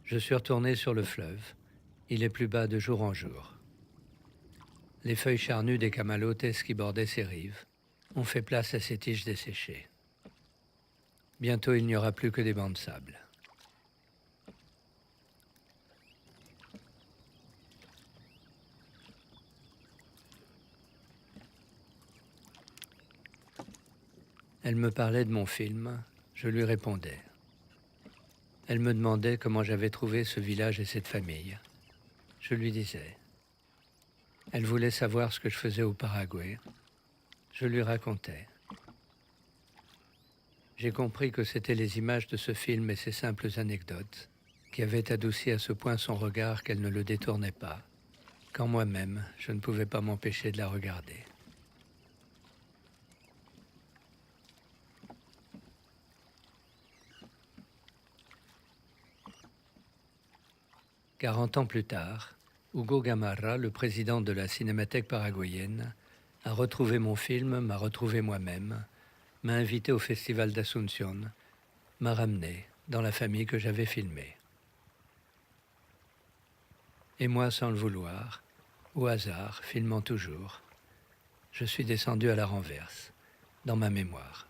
Je suis retourné sur le fleuve. Il est plus bas de jour en jour. Les feuilles charnues des camalotes qui bordaient ses rives ont fait place à ces tiges desséchées. Bientôt, il n'y aura plus que des bancs de sable. Elle me parlait de mon film, je lui répondais. Elle me demandait comment j'avais trouvé ce village et cette famille. Je lui disais. Elle voulait savoir ce que je faisais au Paraguay. Je lui racontais. J'ai compris que c'étaient les images de ce film et ses simples anecdotes qui avaient adouci à ce point son regard qu'elle ne le détournait pas, quand moi-même, je ne pouvais pas m'empêcher de la regarder. 40 ans plus tard, Hugo Gamarra, le président de la Cinémathèque paraguayenne, a retrouvé mon film, m'a retrouvé moi-même, m'a invité au festival d'Asunción, m'a ramené dans la famille que j'avais filmée. Et moi, sans le vouloir, au hasard, filmant toujours, je suis descendu à la renverse, dans ma mémoire.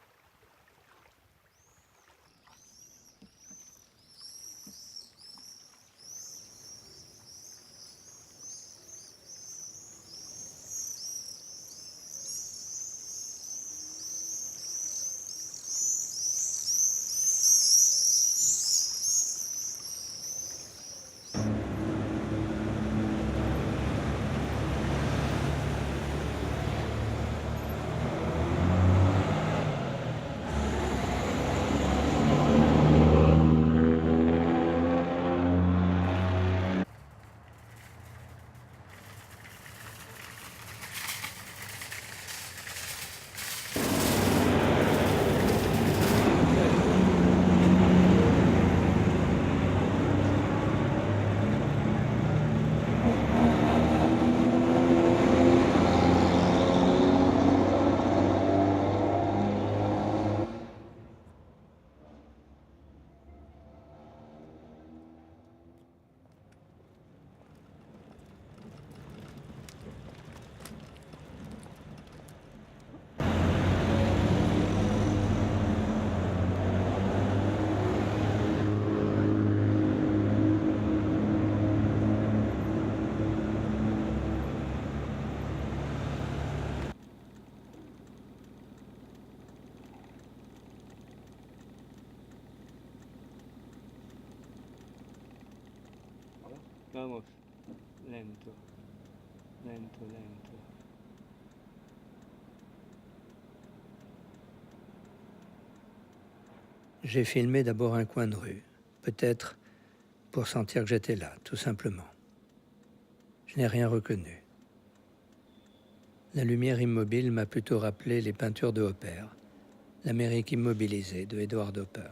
Vamos, lento, lento, lento. J'ai filmé d'abord un coin de rue, peut-être pour sentir que j'étais là, tout simplement. Je n'ai rien reconnu. La lumière immobile m'a plutôt rappelé les peintures de Hopper, l'Amérique immobilisée de Edward Hopper.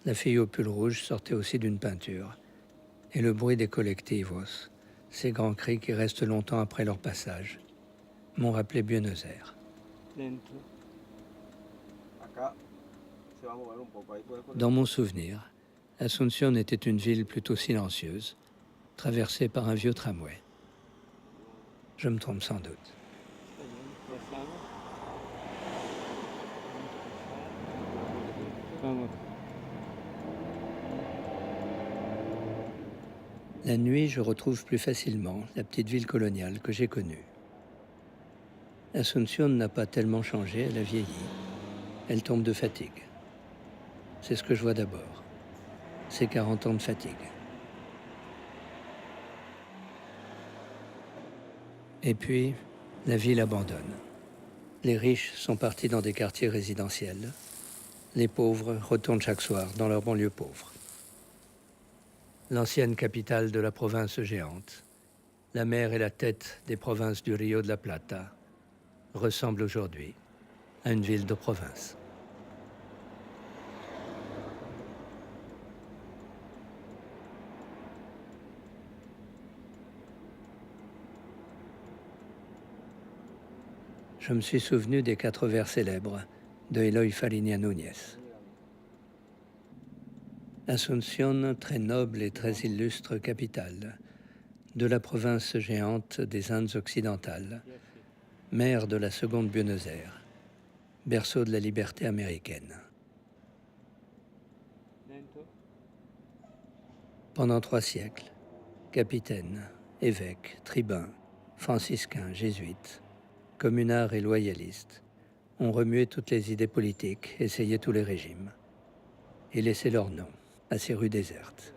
La fille au pull rouge sortait aussi d'une peinture, et le bruit des colectivos, ces grands cris qui restent longtemps après leur passage, m'ont rappelé Buenos Aires. Dans mon souvenir, Asunción était une ville plutôt silencieuse, traversée par un vieux tramway. Je me trompe sans doute. La nuit, je retrouve plus facilement la petite ville coloniale que j'ai connue. Asunción n'a pas tellement changé, elle a vieilli. Elle tombe de fatigue. C'est ce que je vois d'abord. C'est 40 ans de fatigue. Et puis, la ville abandonne. Les riches sont partis dans des quartiers résidentiels. Les pauvres retournent chaque soir dans leur banlieue pauvre. L'ancienne capitale de la province géante, la mère et la tête des provinces du Rio de la Plata, ressemble aujourd'hui à une ville de province. Je me suis souvenu des 4 vers célèbres de Eloy Fariña Núñez. Asunción, très noble et très illustre capitale de la province géante des Indes occidentales, mère de la seconde Buenos Aires, berceau de la liberté américaine. Pendant 3 siècles, capitaine, évêque, tribun, franciscain, jésuite, communard et loyaliste ont remué toutes les idées politiques, essayé tous les régimes et laissé leur nom à ces rues désertes.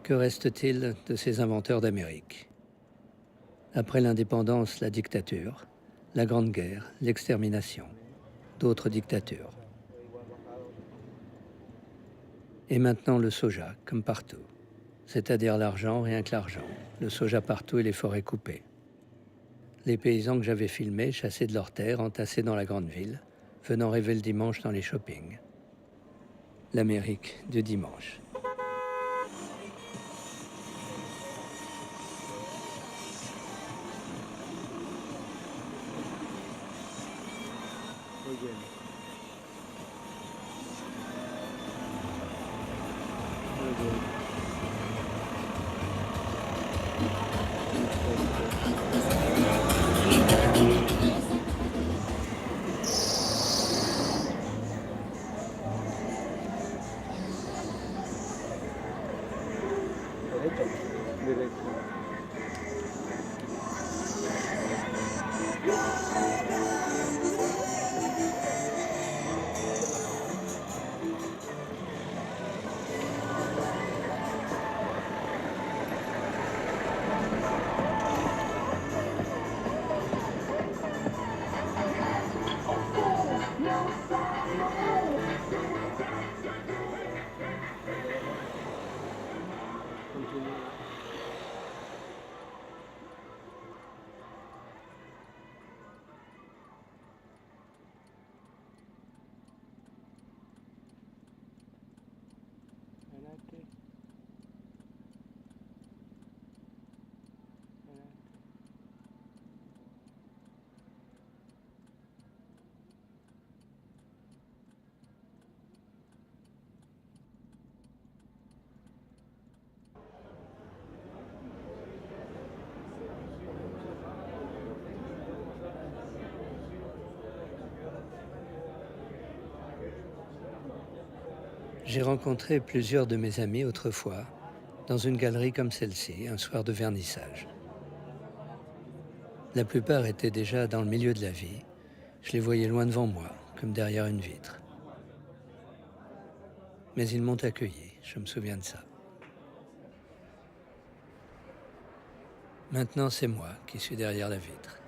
Que reste-t-il de ces inventeurs d'Amérique? Après l'indépendance, la dictature, la Grande Guerre, l'extermination, d'autres dictatures. Et maintenant le soja, comme partout. C'est-à-dire l'argent, rien que l'argent. Le soja partout et les forêts coupées. Les paysans que j'avais filmés, chassés de leurs terres, entassés dans la grande ville, venant rêver le dimanche dans les shoppings. L'Amérique du dimanche. J'ai rencontré plusieurs de mes amis autrefois dans une galerie comme celle-ci, un soir de vernissage. La plupart étaient déjà dans le milieu de la vie. Je les voyais loin devant moi, comme derrière une vitre. Mais ils m'ont accueilli, je me souviens de ça. Maintenant, c'est moi qui suis derrière la vitre.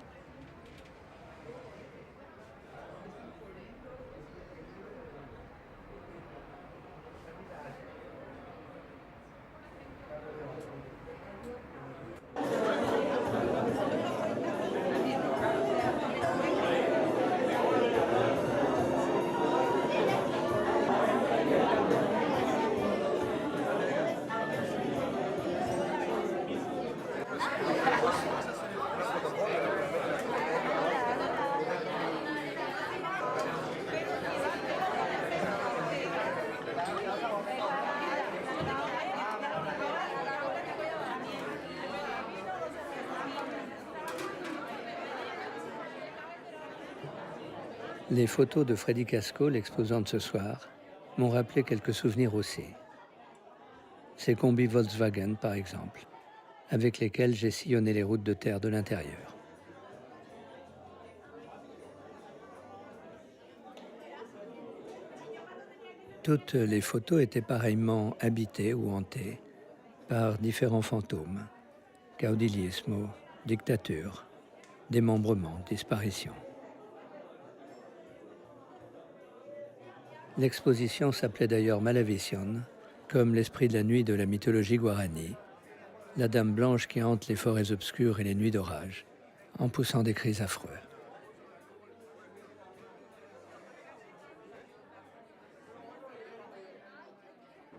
Les photos de Freddy Casco, l'exposante ce soir, m'ont rappelé quelques souvenirs aussi. Ces combis Volkswagen, par exemple, avec lesquels j'ai sillonné les routes de terre de l'intérieur. Toutes les photos étaient pareillement habitées ou hantées par différents fantômes, caudillismo, dictature, démembrement, disparition. L'exposition s'appelait d'ailleurs Malavisión, comme l'esprit de la nuit de la mythologie guarani, la dame blanche qui hante les forêts obscures et les nuits d'orage, en poussant des cris affreux.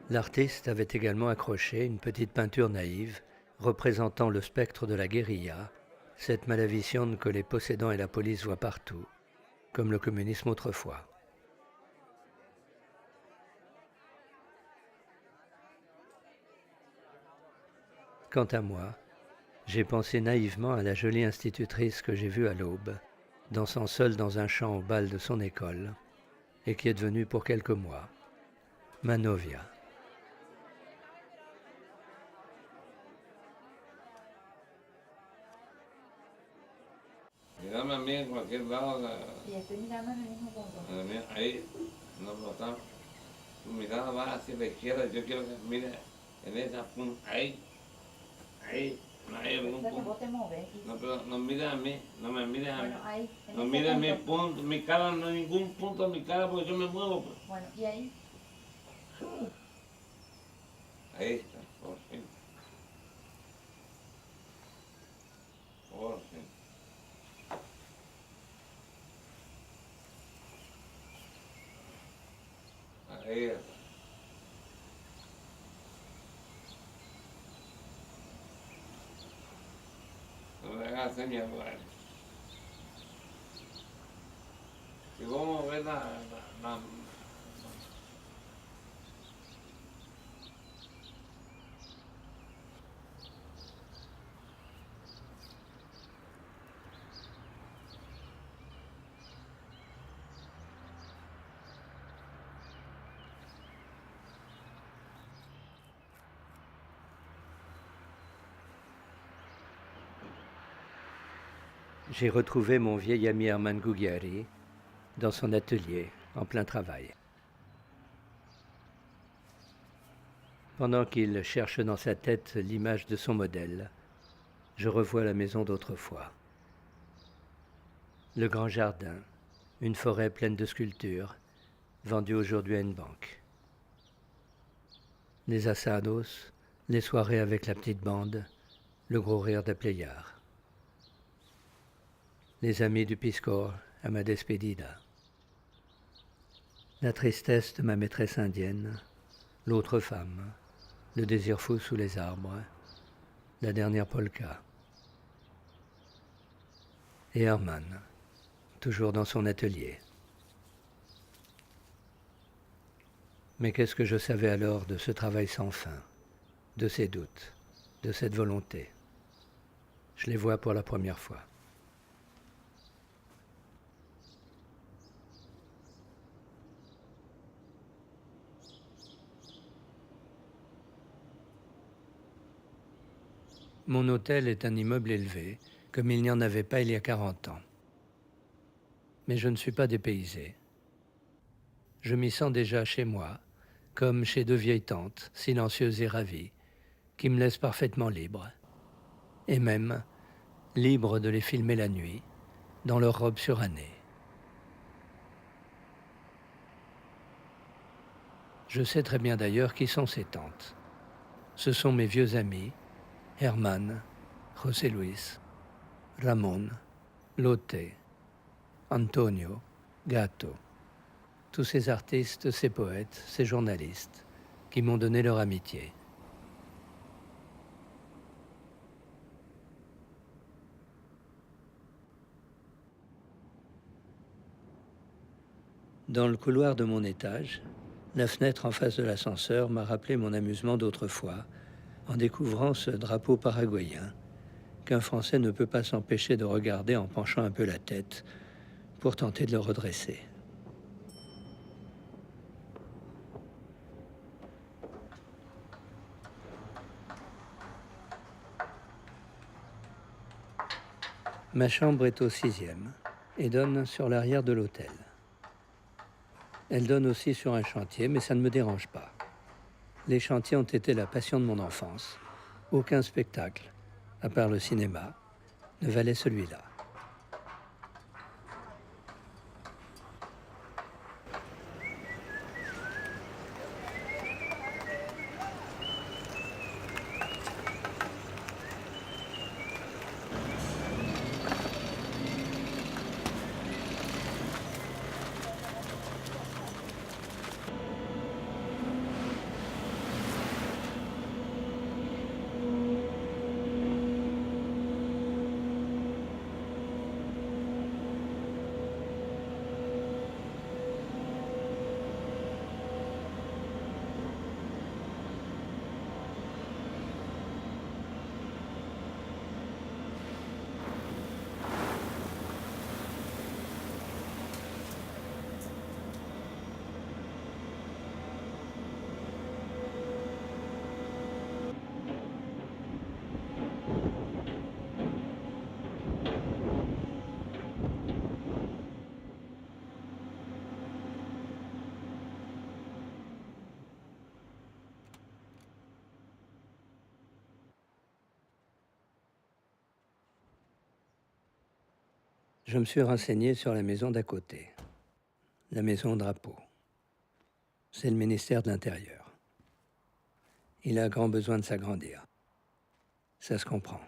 L'artiste avait également accroché une petite peinture naïve représentant le spectre de la guérilla Cette malaviciande que les possédants et la police voient partout, comme le communisme autrefois. Quant à moi, j'ai pensé naïvement à la jolie institutrice que j'ai vue à l'aube, dansant seule dans un champ au bal de son école, et qui est devenue pour quelques mois ma novia. Mírame a mí en cualquier lado. Y estoy mirando en el mismo punto. Ahí, no está. Tu mirada va hacia la izquierda. Yo quiero que mire en esa punta. Ahí. No hay algún Pero punto. vos te moves. No, pero no mires a mí. No me mires a mí. Bueno, ahí. En No ese mires mi punto. punto. Mi cara, no hay ningún punto en mi cara porque yo me muevo. Pues. Bueno, y ahí. Ahí está, por fin. Por fin. Ahí está. No le hagas señas, bueno. Si vos ves la J'ai retrouvé mon vieil ami Herman Gugliari dans son atelier, en plein travail. Pendant qu'il cherche dans sa tête l'image de son modèle, je revois la maison d'autrefois. Le grand jardin, une forêt pleine de sculptures, vendue aujourd'hui à une banque. Les asados, les soirées avec la petite bande, le gros rire des pléiards. Les amis du Piscor à ma despedida. La tristesse de ma maîtresse indienne, l'autre femme, le désir fou sous les arbres, la dernière polka. Et Herman, toujours dans son atelier. Mais qu'est-ce que je savais alors de ce travail sans fin, de ces doutes, de cette volonté? Je les vois pour la première fois. Mon hôtel est un immeuble élevé, comme il n'y en avait pas il y a 40 ans. Mais je ne suis pas dépaysé. Je m'y sens déjà chez moi, comme chez deux vieilles tantes, silencieuses et ravies, qui me laissent parfaitement libre. Et même libre de les filmer la nuit, dans leurs robes surannées. Je sais très bien d'ailleurs qui sont ces tantes. Ce sont mes vieux amis, Herman, José Luis, Ramón, Lotte, Antonio, Gatto, tous ces artistes, ces poètes, ces journalistes qui m'ont donné leur amitié. Dans le couloir de mon étage, la fenêtre en face de l'ascenseur m'a rappelé mon amusement d'autrefois en découvrant ce drapeau paraguayen qu'un Français ne peut pas s'empêcher de regarder en penchant un peu la tête pour tenter de le redresser. Ma chambre est au 6e et donne sur l'arrière de l'hôtel. Elle donne aussi sur un chantier, mais ça ne me dérange pas. Les chantiers ont été la passion de mon enfance. Aucun spectacle, à part le cinéma, ne valait celui-là. Je me suis renseigné sur la maison d'à côté, la maison Drapeau. C'est le ministère de l'Intérieur. Il a grand besoin de s'agrandir. Ça se comprend.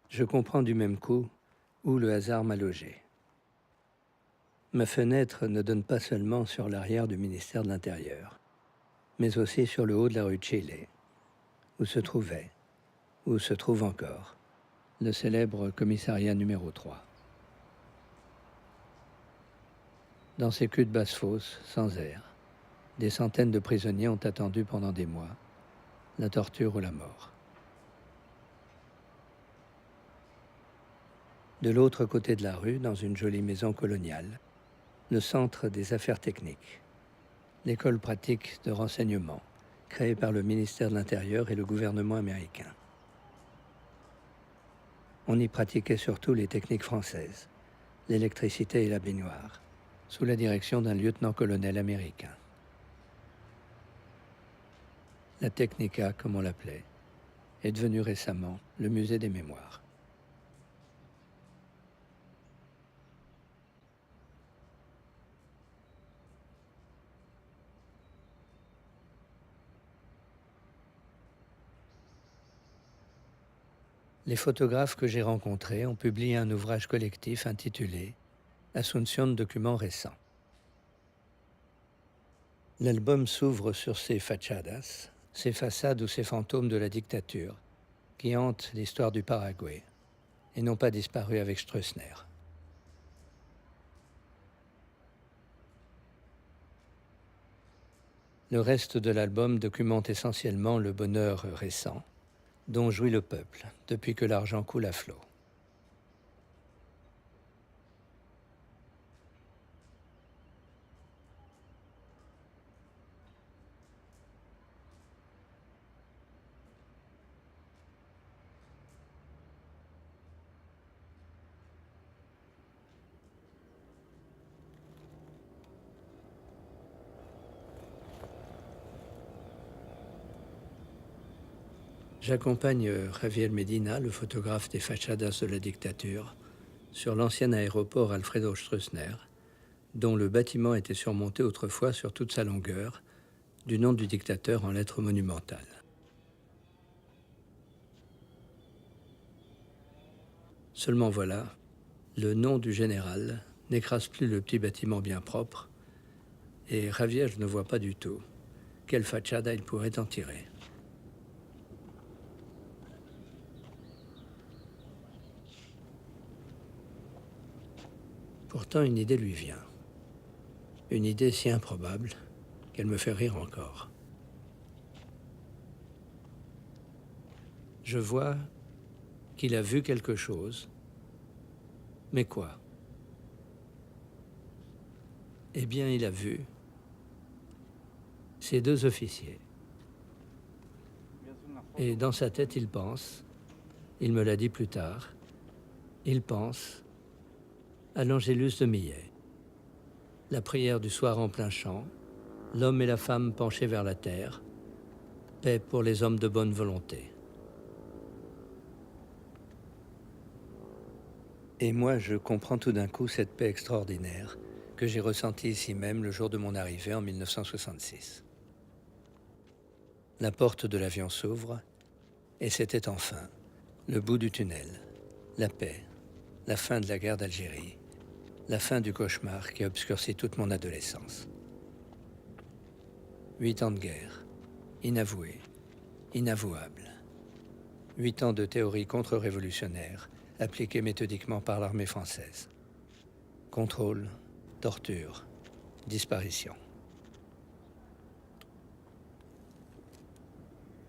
Je comprends du même coup où le hasard m'a logé. Ma fenêtre ne donne pas seulement sur l'arrière du ministère de l'Intérieur, mais aussi sur le haut de la rue Chile, où se trouvait, où se trouve encore, le célèbre commissariat numéro 3. Dans ces culs de basse-fosse, sans air, des centaines de prisonniers ont attendu pendant des mois la torture ou la mort. De l'autre côté de la rue, dans une jolie maison coloniale, le centre des affaires techniques, l'école pratique de renseignement, créée par le ministère de l'Intérieur et le gouvernement américain. On y pratiquait surtout les techniques françaises, l'électricité et la baignoire, sous la direction d'un lieutenant-colonel américain. La Technica, comme on l'appelait, est devenue récemment le musée des mémoires. Les photographes que j'ai rencontrés ont publié un ouvrage collectif intitulé « Asunción, documents récents ». L'album s'ouvre sur ces fachadas, ces façades ou ces fantômes de la dictature qui hantent l'histoire du Paraguay et n'ont pas disparu avec Stroessner. Le reste de l'album documente essentiellement le bonheur récent dont jouit le peuple depuis que l'argent coule à flot. J'accompagne Javier Medina, le photographe des fachadas de la dictature, sur l'ancien aéroport Alfredo Stroessner, dont le bâtiment était surmonté autrefois sur toute sa longueur du nom du dictateur en lettres monumentales. Seulement voilà, le nom du général n'écrase plus le petit bâtiment bien propre, et Javier ne voit pas du tout quelle fachada il pourrait en tirer. Pourtant, une idée lui vient. Une idée si improbable qu'elle me fait rire encore. Je vois qu'il a vu quelque chose. Mais quoi? Eh bien, il a vu ces deux officiers. Et dans sa tête, il pense, il me l'a dit plus tard, il pense à l'Angélus de Millet. La prière du soir en plein champ, l'homme et la femme penchés vers la terre, paix pour les hommes de bonne volonté. Et moi, je comprends tout d'un coup cette paix extraordinaire que j'ai ressentie ici même le jour de mon arrivée en 1966. La porte de l'avion s'ouvre, et c'était enfin le bout du tunnel, la paix, la fin de la guerre d'Algérie, la fin du cauchemar qui a obscurci toute mon adolescence. 8 ans de guerre, inavoués, inavouables. 8 ans de théorie contre-révolutionnaire, appliquée méthodiquement par l'armée française. Contrôle, torture, disparition.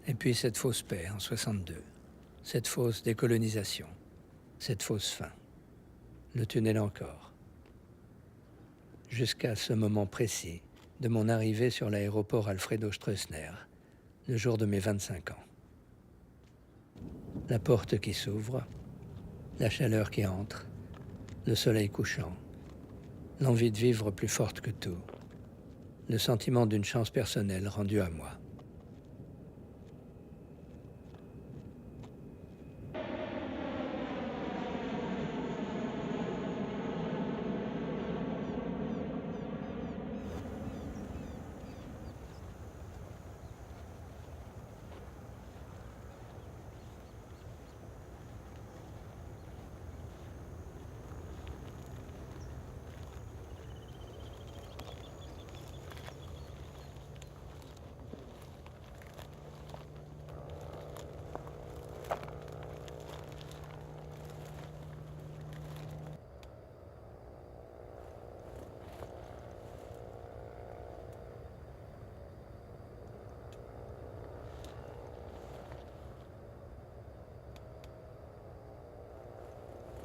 Et puis cette fausse paix en 62, cette fausse décolonisation, cette fausse fin, le tunnel encore. Jusqu'à ce moment précis de mon arrivée sur l'aéroport Alfredo Stroessner, le jour de mes 25 ans. La porte qui s'ouvre, la chaleur qui entre, le soleil couchant, l'envie de vivre plus forte que tout, le sentiment d'une chance personnelle rendue à moi.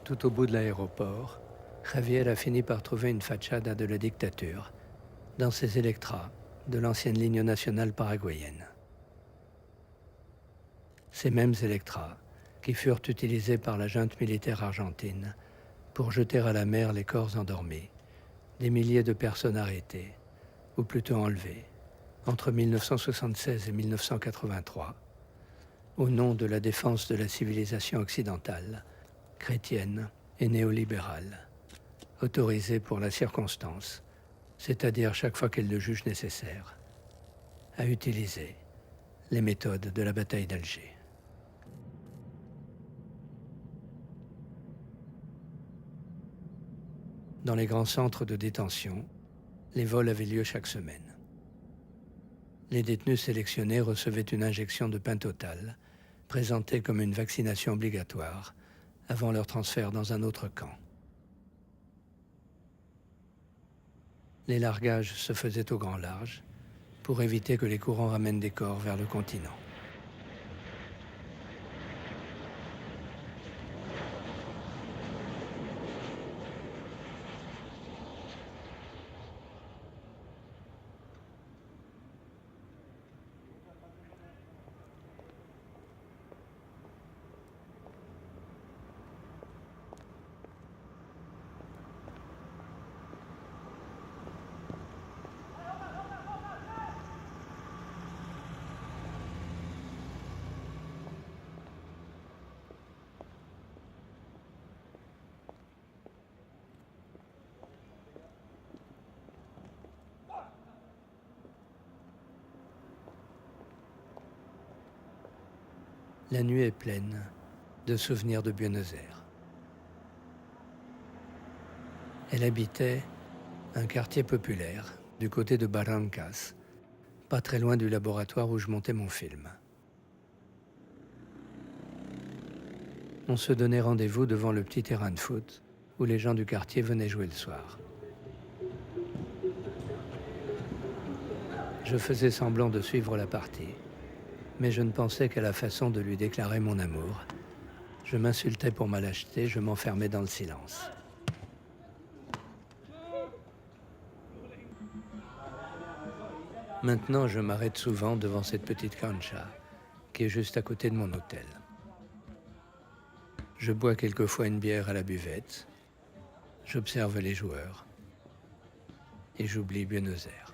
Tout au bout de l'aéroport, Javier a fini par trouver une fachada de la dictature dans ces Electras de l'ancienne ligne nationale paraguayenne. Ces mêmes Electras qui furent utilisés par la junte militaire argentine pour jeter à la mer les corps endormis des milliers de personnes arrêtées, ou plutôt enlevées, entre 1976 et 1983, au nom de la défense de la civilisation occidentale, chrétienne et néolibérale, autorisée pour la circonstance, c'est-à-dire chaque fois qu'elle le juge nécessaire, à utiliser les méthodes de la bataille d'Alger. Dans les grands centres de détention, les vols avaient lieu chaque semaine. Les détenus sélectionnés recevaient une injection de pain total, présentée comme une vaccination obligatoire, avant leur transfert dans un autre camp. Les largages se faisaient au grand large pour éviter que les courants ramènent des corps vers le continent. La nuit est pleine de souvenirs de Buenos Aires. Elle habitait un quartier populaire du côté de Barrancas, pas très loin du laboratoire où je montais mon film. On se donnait rendez-vous devant le petit terrain de foot où les gens du quartier venaient jouer le soir. Je faisais semblant de suivre la partie, mais je ne pensais qu'à la façon de lui déclarer mon amour. Je m'insultais pour ma lâcheté, je m'enfermais dans le silence. Maintenant, je m'arrête souvent devant cette petite cancha qui est juste à côté de mon hôtel. Je bois quelquefois une bière à la buvette, j'observe les joueurs et j'oublie Buenos Aires.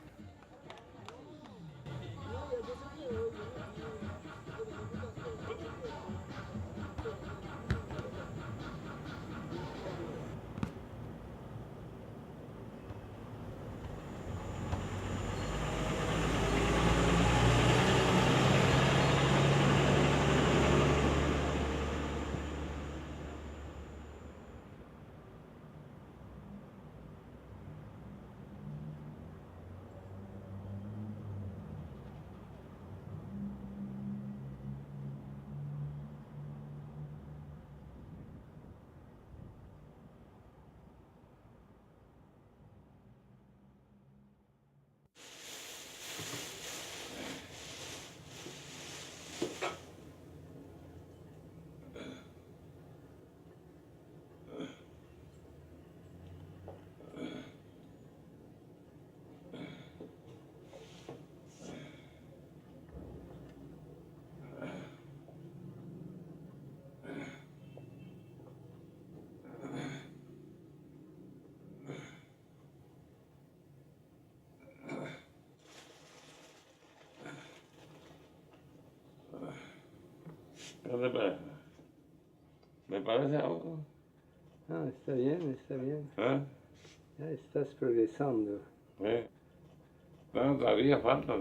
¿Qué te parece? ¿Me parece algo? Ah, está bien, está bien. ¿Eh? Ya estás progresando. No, todavía falta.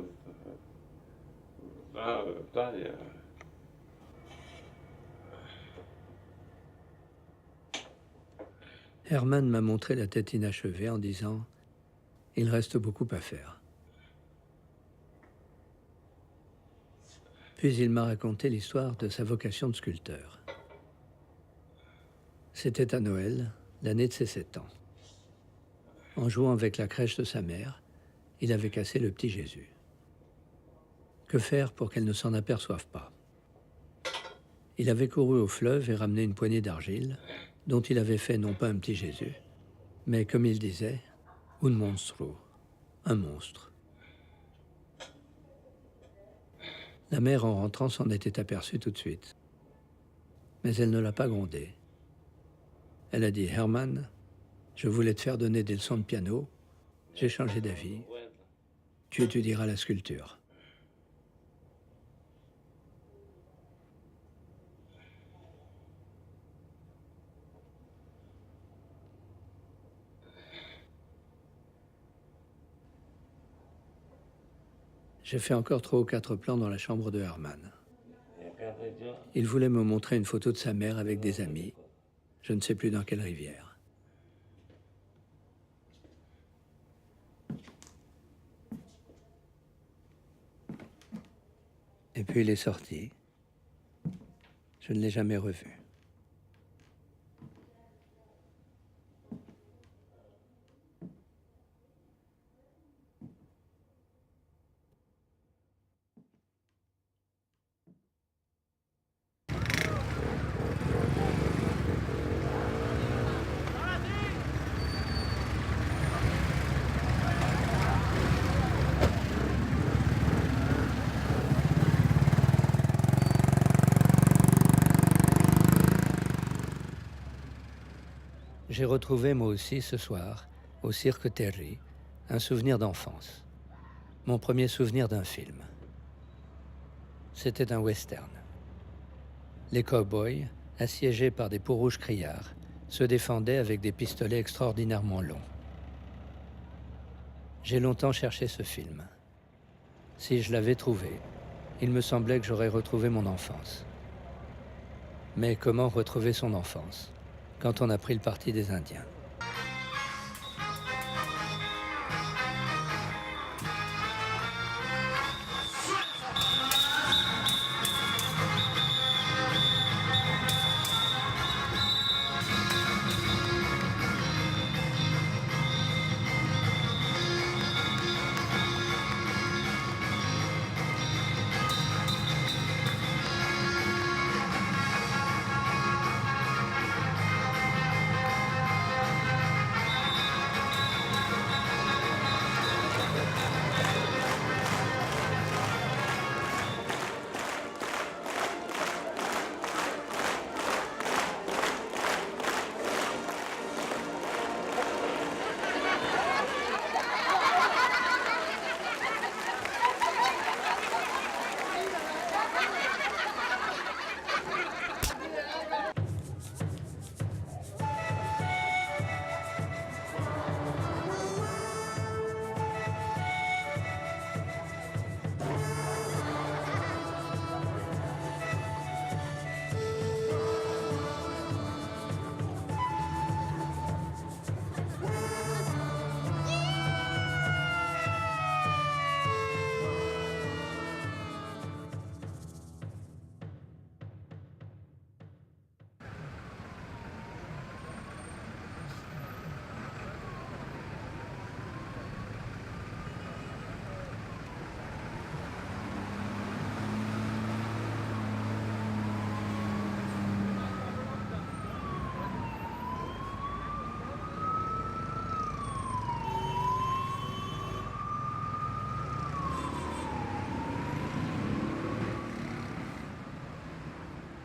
Está ya. Herman m'a montré la tête inachevée en disant « Il reste beaucoup à faire ». Puis il m'a raconté l'histoire de sa vocation de sculpteur. C'était à Noël, l'année de ses 7 ans. En jouant avec la crèche de sa mère, il avait cassé le petit Jésus. Que faire pour qu'elle ne s'en aperçoive pas? Il avait couru au fleuve et ramené une poignée d'argile, dont il avait fait non pas un petit Jésus, mais comme il disait, un monstro, un monstre. La mère, en rentrant, s'en était aperçue tout de suite. Mais elle ne l'a pas grondé. Elle a dit, Herman, je voulais te faire donner des leçons de piano, j'ai changé d'avis, tu étudieras la sculpture. J'ai fait encore 3 ou 4 plans dans la chambre de Herman. Il voulait me montrer une photo de sa mère avec des amis, je ne sais plus dans quelle rivière. Et puis il est sorti. Je ne l'ai jamais revu. J'ai retrouvé moi aussi ce soir, au Cirque Terry, un souvenir d'enfance. Mon premier souvenir d'un film. C'était un western. Les cow-boys, assiégés par des peaux-rouges criards, se défendaient avec des pistolets extraordinairement longs. J'ai longtemps cherché ce film. Si je l'avais trouvé, il me semblait que j'aurais retrouvé mon enfance. Mais comment retrouver son enfance quand on a pris le parti des Indiens?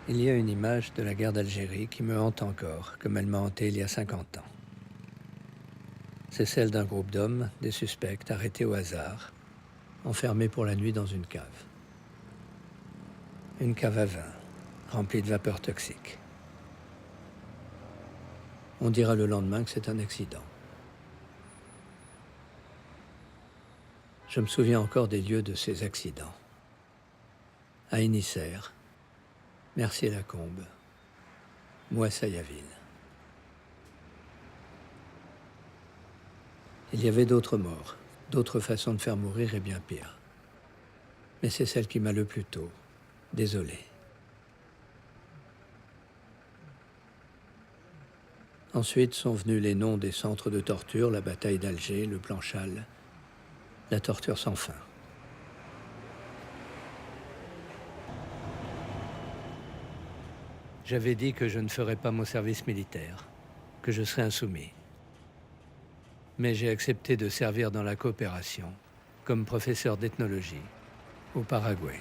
Il y a une image de la guerre d'Algérie qui me hante encore, comme elle m'a hanté il y a 50 ans. C'est celle d'un groupe d'hommes, des suspects, arrêtés au hasard, enfermés pour la nuit dans une cave. Une cave à vin, remplie de vapeurs toxiques. On dira le lendemain que c'est un accident. Je me souviens encore des lieux de ces accidents. À Inissaire, Mercier-Lacombe, Moissayaville. Il y avait d'autres morts, d'autres façons de faire mourir et bien pire. Mais c'est celle qui m'a le plus tôt. Désolé. Ensuite sont venus les noms des centres de torture, la bataille d'Alger, le plan Châle, la torture sans fin. J'avais dit que je ne ferais pas mon service militaire, que je serais insoumis. Mais j'ai accepté de servir dans la coopération, comme professeur d'ethnologie, au Paraguay.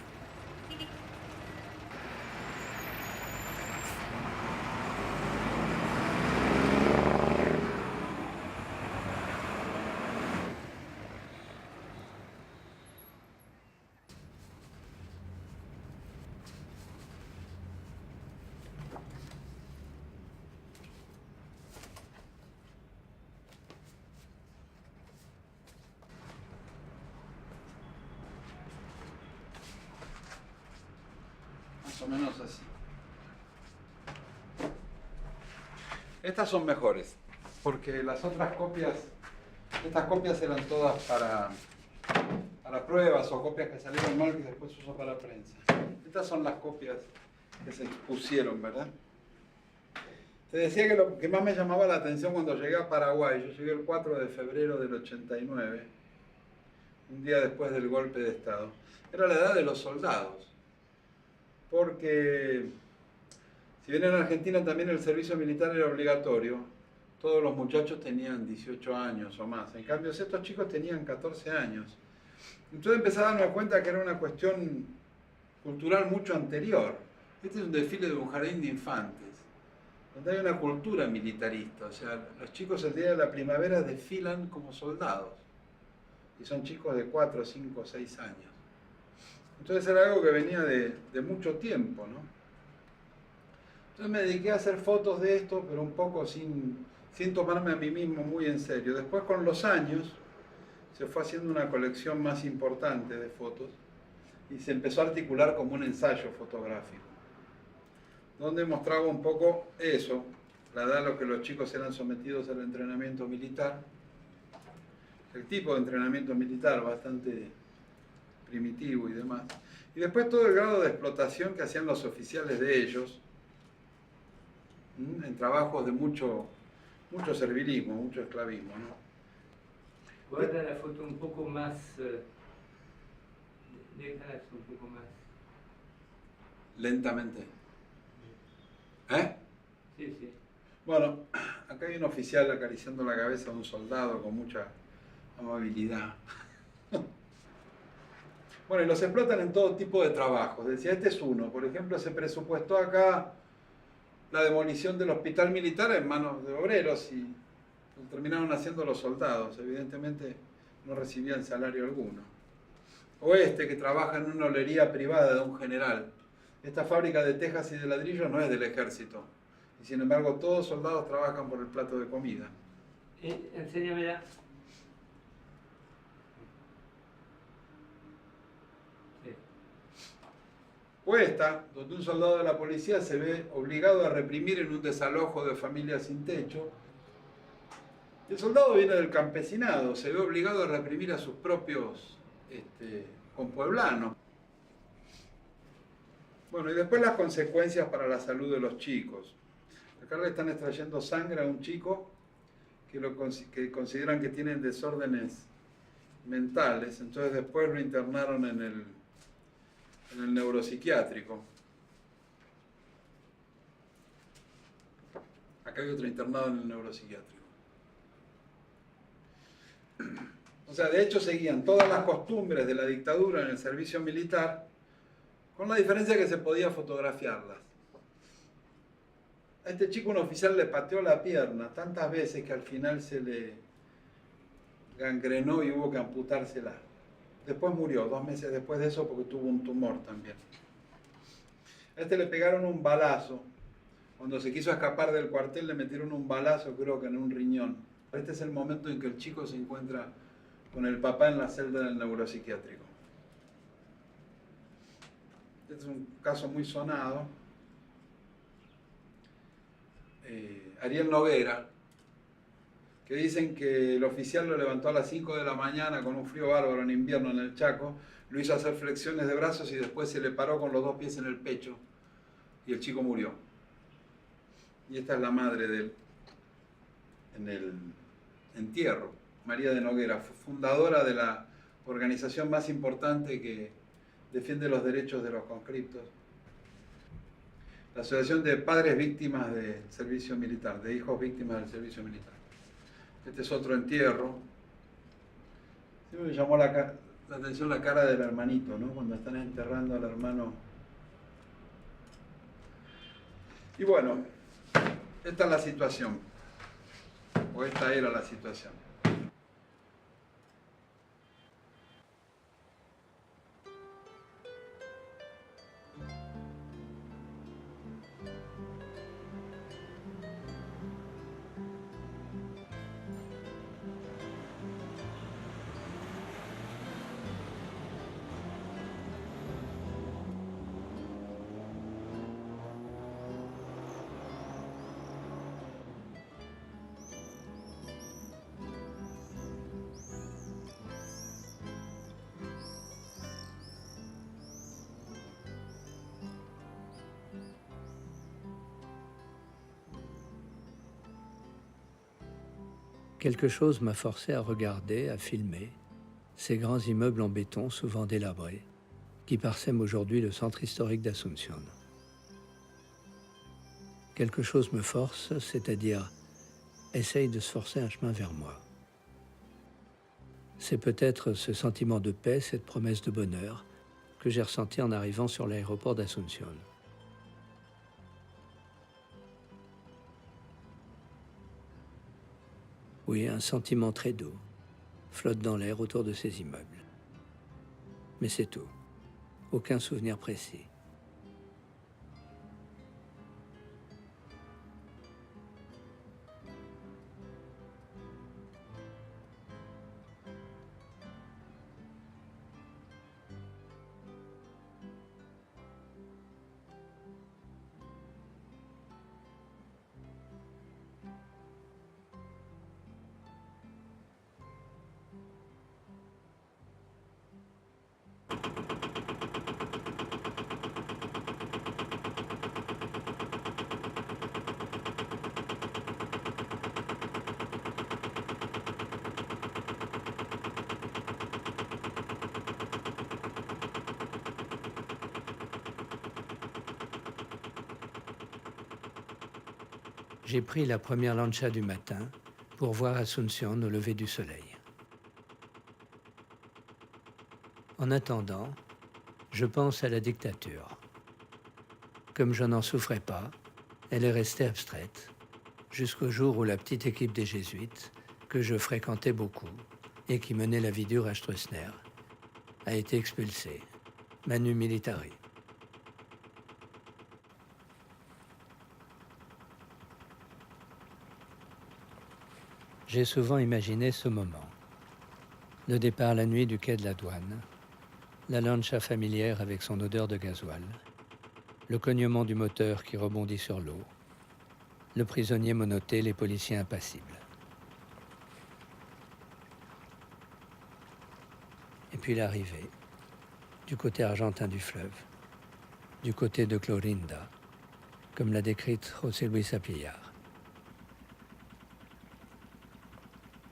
Más o menos así. Estas son mejores, porque las otras copias, estas copias eran todas para pruebas o copias que salieron mal que después se usó para prensa. Estas son las copias que se expusieron, ¿verdad? Te decía que lo que más me llamaba la atención cuando llegué a Paraguay, yo llegué el 4 de febrero del 89, un día después del golpe de Estado, era la edad de los soldados. Porque si bien en Argentina también el servicio militar era obligatorio, todos los muchachos tenían 18 años o más. En cambio, estos chicos tenían 14 años. Entonces empecé a darme cuenta que era una cuestión cultural mucho anterior. Este es un desfile de un jardín de infantes, donde hay una cultura militarista. O sea, los chicos el día de la primavera desfilan como soldados. Y son chicos de 4, 5, 6 años. Entonces era algo que venía de mucho tiempo, ¿no? Entonces me dediqué a hacer fotos de esto, pero un poco sin tomarme a mí mismo muy en serio. Después, con los años, se fue haciendo una colección más importante de fotos y se empezó a articular como un ensayo fotográfico, donde mostraba un poco eso, la edad a lo que los chicos eran sometidos al entrenamiento militar, el tipo de entrenamiento militar bastante primitivo y demás. Y después todo el grado de explotación que hacían los oficiales de ellos, en trabajos de mucho servilismo, mucho esclavismo, ¿no? Guarda la foto un poco más, déjala un poco más. Lentamente. ¿Eh? Sí, sí. Bueno, acá hay un oficial acariciando la cabeza de un soldado con mucha amabilidad. Bueno, y los explotan en todo tipo de trabajos. Decía, este es uno. Por ejemplo, se presupuestó acá la demolición del hospital militar en manos de obreros y lo terminaron haciendo los soldados. Evidentemente no recibían salario alguno. O este que trabaja en una olería privada de un general. Esta fábrica de tejas y de ladrillos no es del ejército. Y sin embargo todos los soldados trabajan por el plato de comida. Enséñamela. O esta, donde un soldado de la policía se ve obligado a reprimir en un desalojo de familias sin techo. El soldado viene del campesinado, se ve obligado a reprimir a sus propios compueblanos. Bueno, y después las consecuencias para la salud de los chicos. Acá le están extrayendo sangre a un chico que consideran que tienen desórdenes mentales, entonces después lo internaron en el neuropsiquiátrico. Acá hay otro internado en el neuropsiquiátrico. O sea, de hecho seguían todas las costumbres de la dictadura en el servicio militar, con la diferencia que se podía fotografiarlas. A este chico un oficial le pateó la pierna tantas veces que al final se le gangrenó y hubo que amputársela. Después murió, 2 meses después de eso, porque tuvo un tumor también. A este le pegaron un balazo. Cuando se quiso escapar del cuartel le metieron un balazo, creo que en un riñón. Este es el momento en que el chico se encuentra con el papá en la celda del neuropsiquiátrico. Este es un caso muy sonado. Ariel Noguera, que dicen que el oficial lo levantó a las 5 de la mañana con un frío bárbaro en invierno en el Chaco, lo hizo hacer flexiones de brazos y después se le paró con los 2 pies en el pecho y el chico murió. Y esta es la madre de él en el entierro, María de Noguera, fundadora de la organización más importante que defiende los derechos de los conscriptos. la Asociación de Padres Víctimas del Servicio Militar, de hijos víctimas del servicio militar. Este es otro entierro. Siempre me llamó la atención la cara del hermanito, ¿no? Cuando están enterrando al hermano. Y bueno, esta es la situación, o esta era la situación. Quelque chose m'a forcé à regarder, à filmer, ces grands immeubles en béton souvent délabrés, qui parsèment aujourd'hui le centre historique d'Asunción. Quelque chose me force, c'est-à-dire essaye de se forcer un chemin vers moi. C'est peut-être ce sentiment de paix, cette promesse de bonheur, que j'ai ressenti en arrivant sur l'aéroport d'Asunción. Oui, un sentiment très doux flotte dans l'air autour de ces immeubles. Mais c'est tout. Aucun souvenir précis. J'ai pris la première lancha du matin pour voir Asunción au lever du soleil. En attendant, je pense à la dictature. Comme je n'en souffrais pas, elle est restée abstraite, jusqu'au jour où la petite équipe des Jésuites, que je fréquentais beaucoup et qui menait la vie dure à Stroessner, a été expulsée, manu militari. J'ai souvent imaginé ce moment. Le départ la nuit du quai de la douane, la lancha familière avec son odeur de gasoil, le cognement du moteur qui rebondit sur l'eau, le prisonnier menotté, les policiers impassibles. Et puis l'arrivée, du côté argentin du fleuve, du côté de Clorinda, comme l'a décrite José Luis Apillar.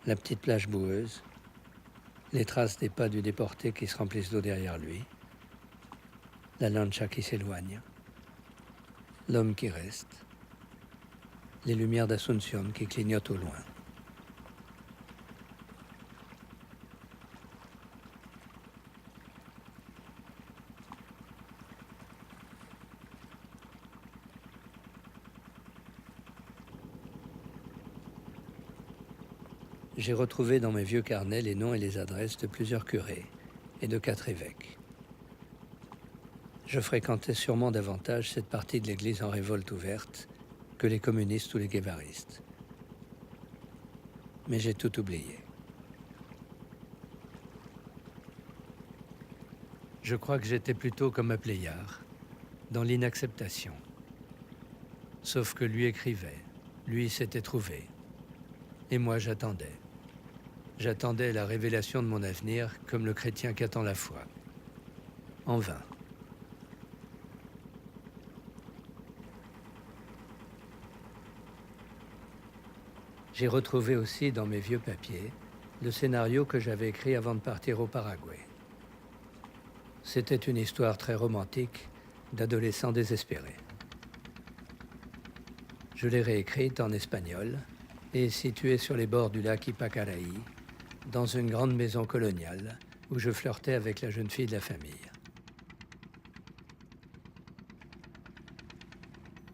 La petite plage boueuse, les traces des pas du déporté qui se remplissent d'eau derrière lui, la lancha qui s'éloigne, l'homme qui reste, les lumières d'Asunción qui clignotent au loin. J'ai retrouvé dans mes vieux carnets les noms et les adresses de plusieurs curés et de 4 évêques. Je fréquentais sûrement davantage cette partie de l'église en révolte ouverte que les communistes ou les guévaristes. Mais j'ai tout oublié. Je crois que j'étais plutôt comme Apléiard, dans l'inacceptation. Sauf que lui écrivait, lui s'était trouvé, et moi j'attendais. J'attendais la révélation de mon avenir comme le chrétien qu'attend la foi. En vain. J'ai retrouvé aussi dans mes vieux papiers le scénario que j'avais écrit avant de partir au Paraguay. C'était une histoire très romantique d'adolescents désespérés. Je l'ai réécrite en espagnol et située sur les bords du lac Ypacaraí, dans une grande maison coloniale où je flirtais avec la jeune fille de la famille.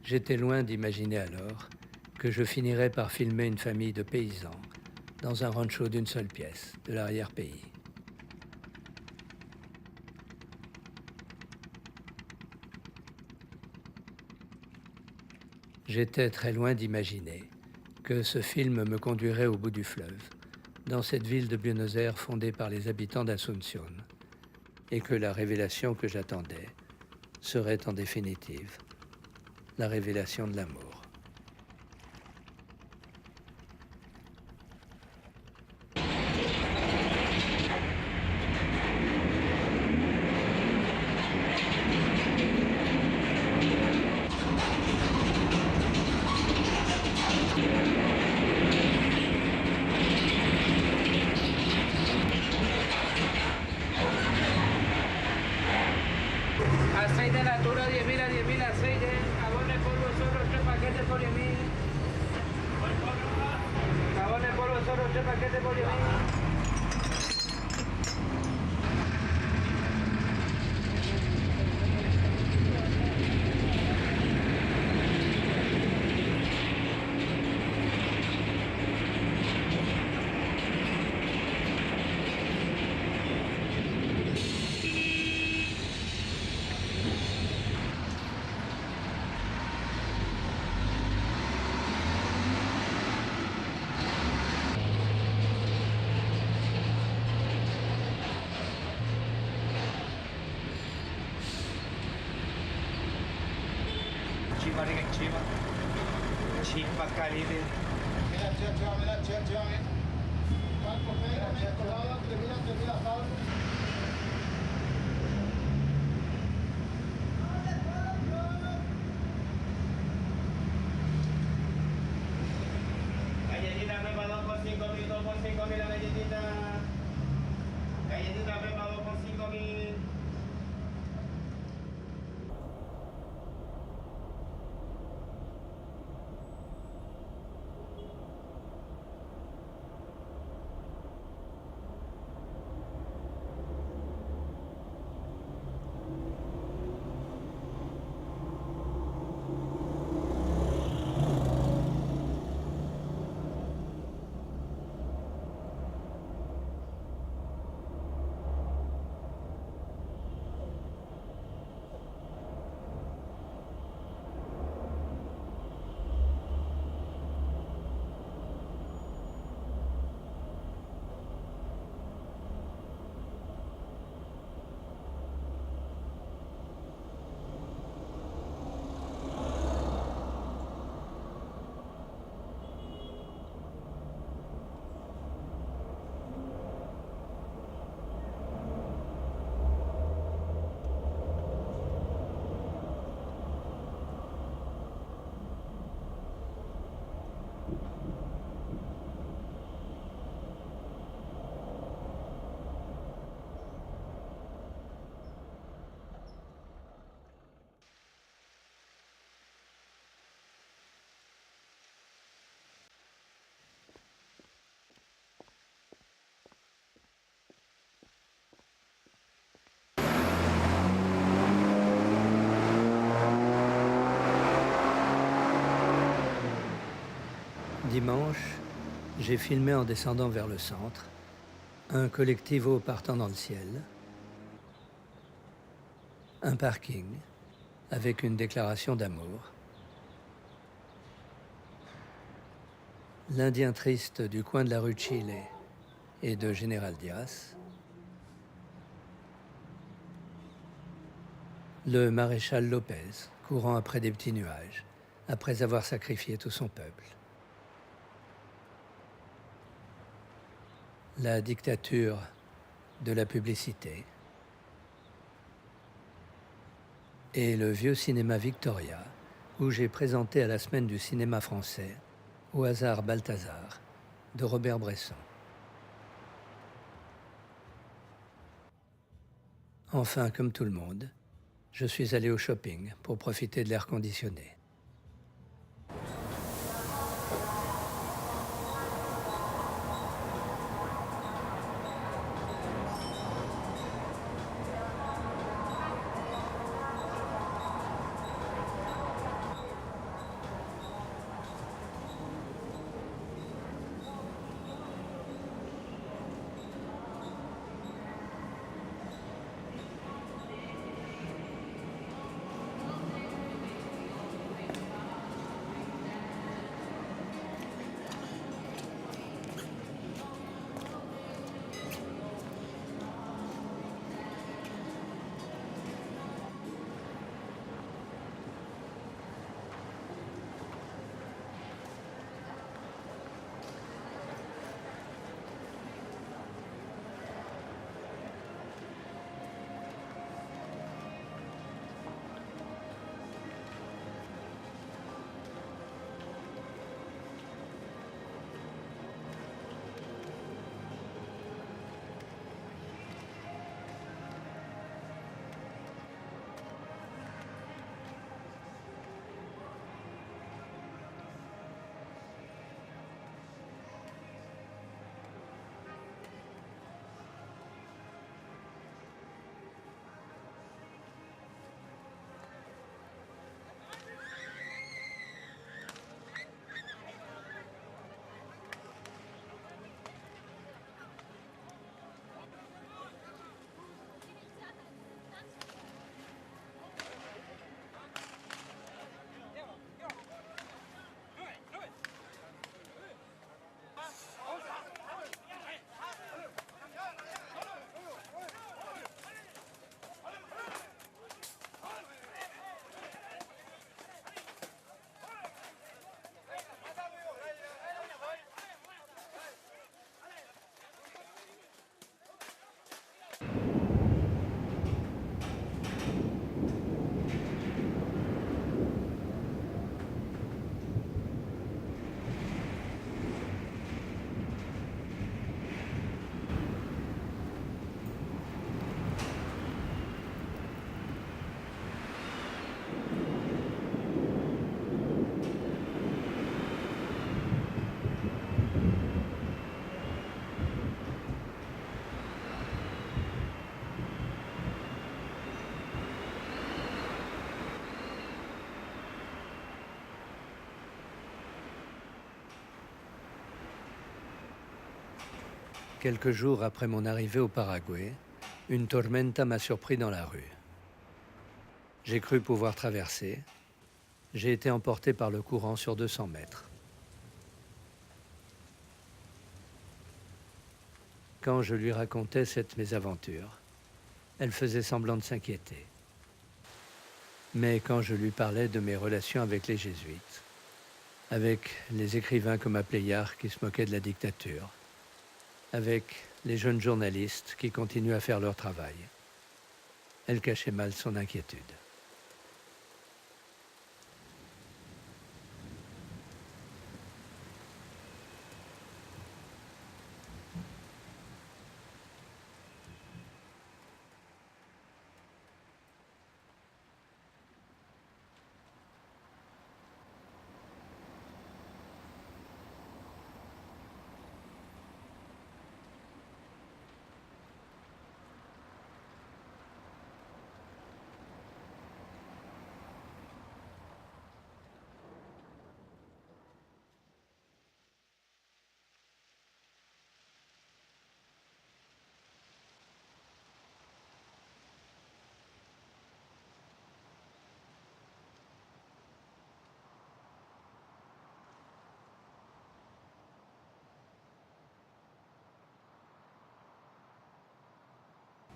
J'étais loin d'imaginer alors que je finirais par filmer une famille de paysans dans un rancho d'une seule pièce de l'arrière-pays. J'étais très loin d'imaginer que ce film me conduirait au bout du fleuve, dans cette ville de Buenos Aires fondée par les habitants d'Asunción, et que la révélation que j'attendais serait en définitive la révélation de l'amour. Aceite natura 10.000 aceite, jabón de polvo solo 3 paquetes por 10.000. Jabón de polvo solo 3 paquetes por 10.000. Chiva Caribe. Mira, che. ¿Cuánto pega? Mira, Pablo. Galletita Pepa 2 por 5.000, 2 por 5.000 la galletita. Galletita Pepa 2 por 5.000. Dimanche, j'ai filmé en descendant vers le centre un collectivo partant dans le ciel, un parking avec une déclaration d'amour, l'Indien triste du coin de la rue Chile et de Général Diaz, le maréchal Lopez courant après des petits nuages, après avoir sacrifié tout son peuple. La dictature de la publicité et le vieux cinéma Victoria, où j'ai présenté à la semaine du cinéma français Au hasard Balthazar de Robert Bresson. Enfin, comme tout le monde, je suis allé au shopping pour profiter de l'air conditionné. Quelques jours après mon arrivée au Paraguay, une tormenta m'a surpris dans la rue. J'ai cru pouvoir traverser. J'ai été emporté par le courant sur 200 mètres. Quand je lui racontais cette mésaventure, elle faisait semblant de s'inquiéter. Mais quand je lui parlais de mes relations avec les jésuites, avec les écrivains comme Aplayard qui se moquaient de la dictature, avec les jeunes journalistes qui continuent à faire leur travail, elle cachait mal son inquiétude.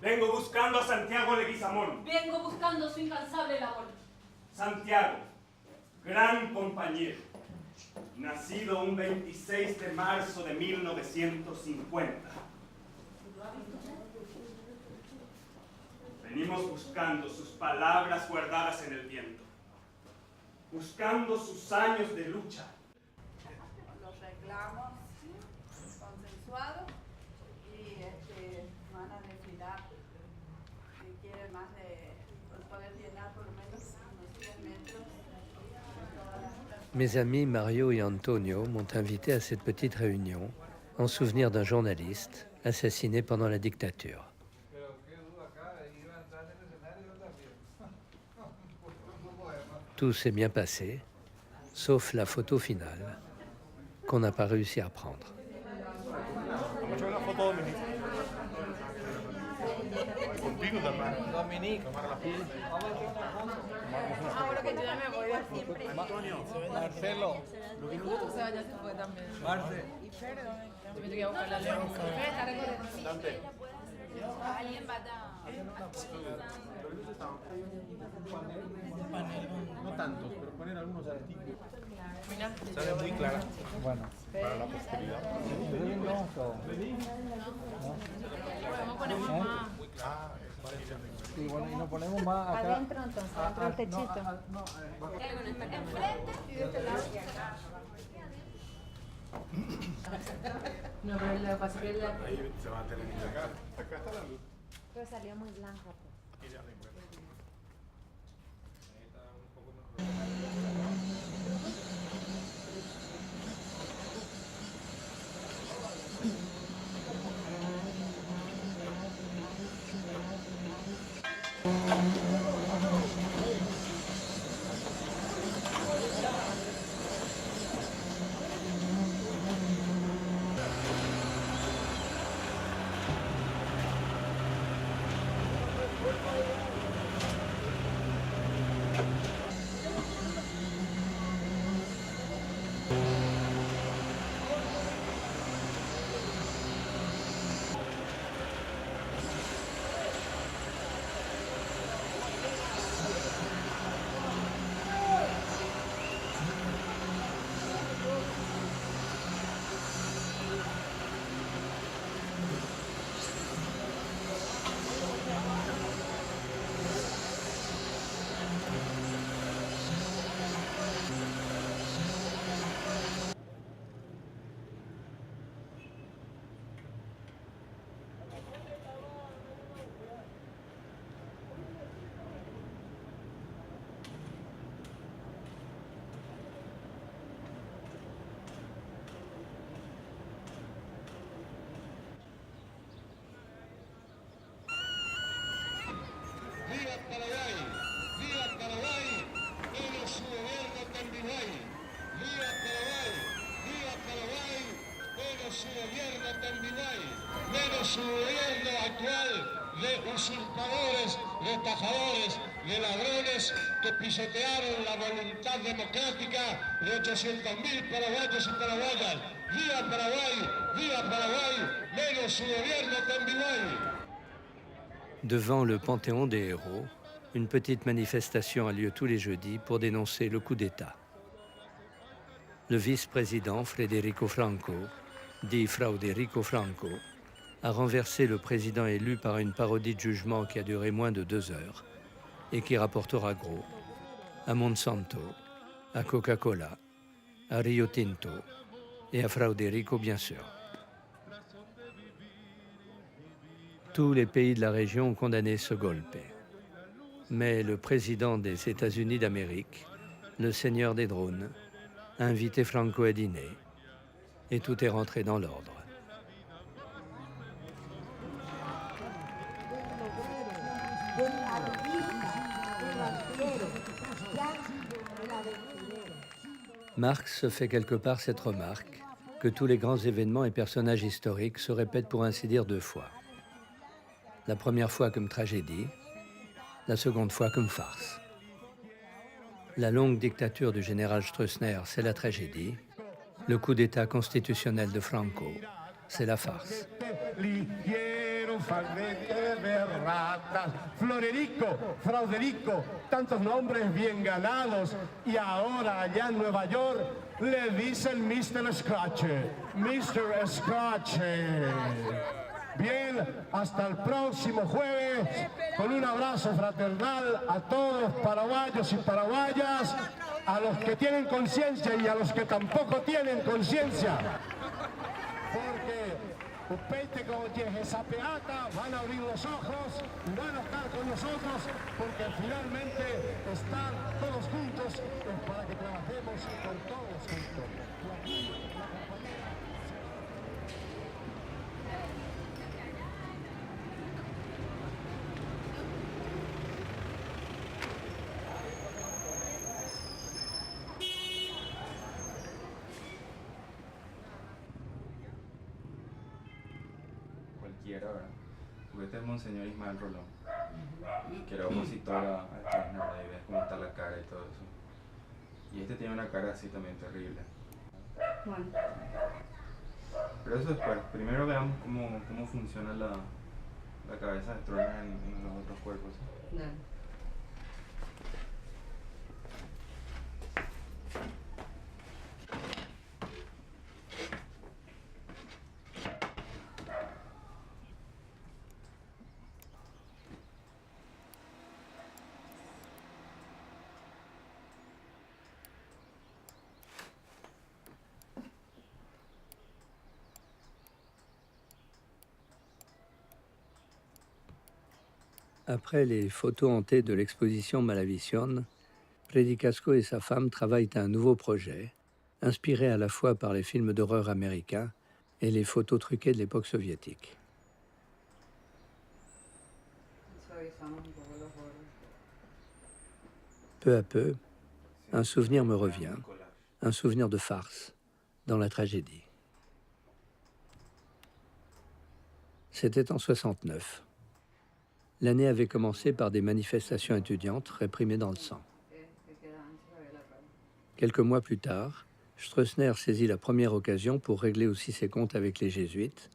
Vengo buscando a Santiago Leguizamón. Vengo buscando su incansable labor. Santiago, gran compañero, nacido un 26 de marzo de 1950. Venimos buscando sus palabras guardadas en el viento, buscando sus años de lucha. Los reclamos consensuados y van a desfilar si quieren más de poder llenar por lo menos unos 100 metros. Mes amis Mario et Antonio m'ont invité à cette petite réunion en souvenir d'un journaliste assassiné pendant la dictature. Tout s'est bien passé, sauf la photo finale, qu'on n'a pas réussi à prendre. Ahora que yo ya me voy siempre. Marcelo. Se vaya se fue también. Marce. Yo me tengo que buscar la león. Alguien va a No tantos, pero poner algunos artículos. Sale muy clara. Bueno, para la posteridad. Podemos poner más. Sí, bueno, y nos ponemos más acá. Adentro entonces, dentro del techito. Enfrente y de este lado. No, pero lo que pasa es que la... Ahí se va a tener que sacar. Acá está la luz. Pero salió muy blanca, pues. Viva Paraguay, pero su gobierno Tambinay. su gobierno actual de usurpadores, de estafadores, de ladrones que pisotearon la voluntad democrática de 800.000 paraguayos y paraguayas. ¡Viva Paraguay! ¡Viva Paraguay! ¡Menos su gobierno con Uruguay! Devant le Panthéon des héros, une petite manifestation a lieu tous les jeudis pour dénoncer le coup d'État. Le vice-président Federico Franco, dit Frauderico Franco, a renversé le président élu par une parodie de jugement qui a duré moins de 2 heures et qui rapportera gros à Monsanto, à Coca-Cola, à Rio Tinto et à Frauderico bien sûr. Tous les pays de la région ont condamné ce golpe. Mais le président des États-Unis d'Amérique, le seigneur des drones, a invité Franco à dîner et tout est rentré dans l'ordre. Marx fait quelque part cette remarque que tous les grands événements et personnages historiques se répètent pour ainsi dire 2 fois. La première fois comme tragédie, la seconde fois comme farce. La longue dictature du général Stroessner, c'est la tragédie. Le coup d'État constitutionnel de Franco, c'est la farce. Florerico, Frauderico, tantos nombres bien ganados y ahora allá en Nueva York le dicen Mr. Scratch. Mr. Scratch. Bien, hasta el próximo jueves, con un abrazo fraternal a todos paraguayos y paraguayas, a los que tienen conciencia y a los que tampoco tienen conciencia. Porque Upeite con esa peata van a abrir los ojos y van a estar con nosotros porque finalmente estar todos juntos es para que trabajemos con todos juntos. ¿Verdad? Porque este es Monseñor Ismael Rolón, que era opositor a Stroessner, y ves cómo está la cara y todo eso. Y este tiene una cara así también terrible. Bueno. Pero eso después, primero veamos cómo funciona la cabeza de Stroessner en los otros cuerpos. Dale. Après les photos hantées de l'exposition Malavisión, Predicasco et sa femme travaillent à un nouveau projet, inspiré à la fois par les films d'horreur américains et les photos truquées de l'époque soviétique. Peu à peu, un souvenir me revient, un souvenir de farce, dans la tragédie. C'était en 69. L'année avait commencé par des manifestations étudiantes réprimées dans le sang. Quelques mois plus tard, Stroessner saisit la première occasion pour régler aussi ses comptes avec les jésuites,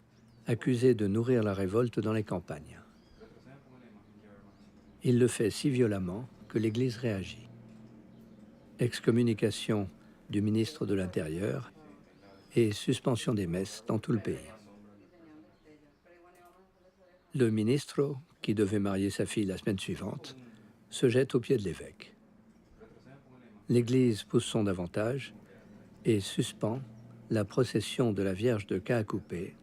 accusés de nourrir la révolte dans les campagnes. Il le fait si violemment que l'Église réagit. Excommunication du ministre de l'Intérieur et suspension des messes dans tout le pays. Le ministre, qui devait marier sa fille la semaine suivante, se jette aux pieds de l'évêque. L'Église pousse son davantage et suspend la procession de la Vierge de Caacupé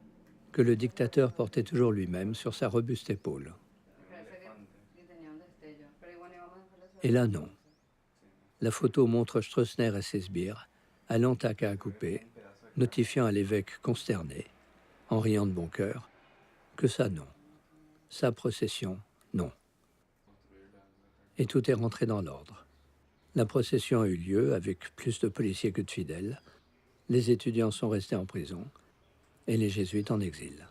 que le dictateur portait toujours lui-même sur sa robuste épaule. Et là, non. La photo montre Stroessner et ses sbires allant à Caacupé, notifiant à l'évêque consterné, en riant de bon cœur, que ça, non. Sa procession, non. Et tout est rentré dans l'ordre. La procession a eu lieu avec plus de policiers que de fidèles. Les étudiants sont restés en prison et les jésuites en exil.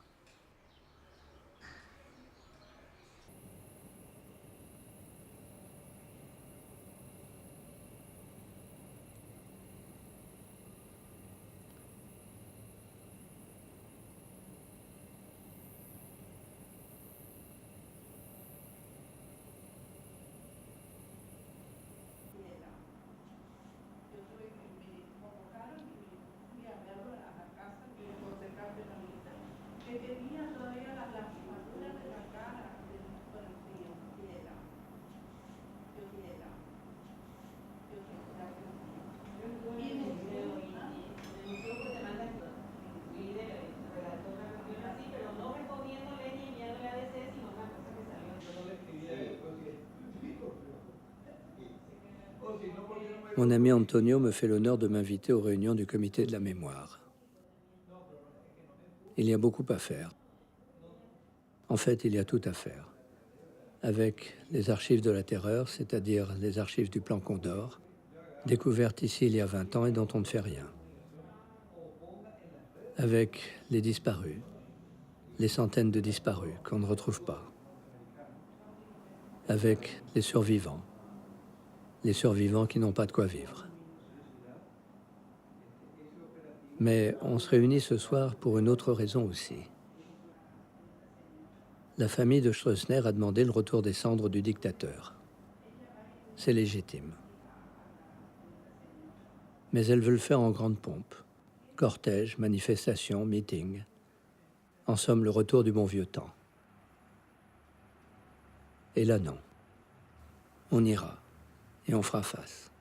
Mon ami Antonio me fait l'honneur de m'inviter aux réunions du comité de la mémoire. Il y a beaucoup à faire. En fait, il y a tout à faire. Avec les archives de la terreur, c'est-à-dire les archives du plan Condor, découvertes ici il y a 20 ans et dont on ne fait rien. Avec les disparus, les centaines de disparus qu'on ne retrouve pas. Avec les survivants qui n'ont pas de quoi vivre. Mais on se réunit ce soir pour une autre raison aussi. La famille de Stroessner a demandé le retour des cendres du dictateur. C'est légitime. Mais elle veut le faire en grande pompe. Cortège, manifestation, meeting. En somme, le retour du bon vieux temps. Et là, non. On ira et on fera face.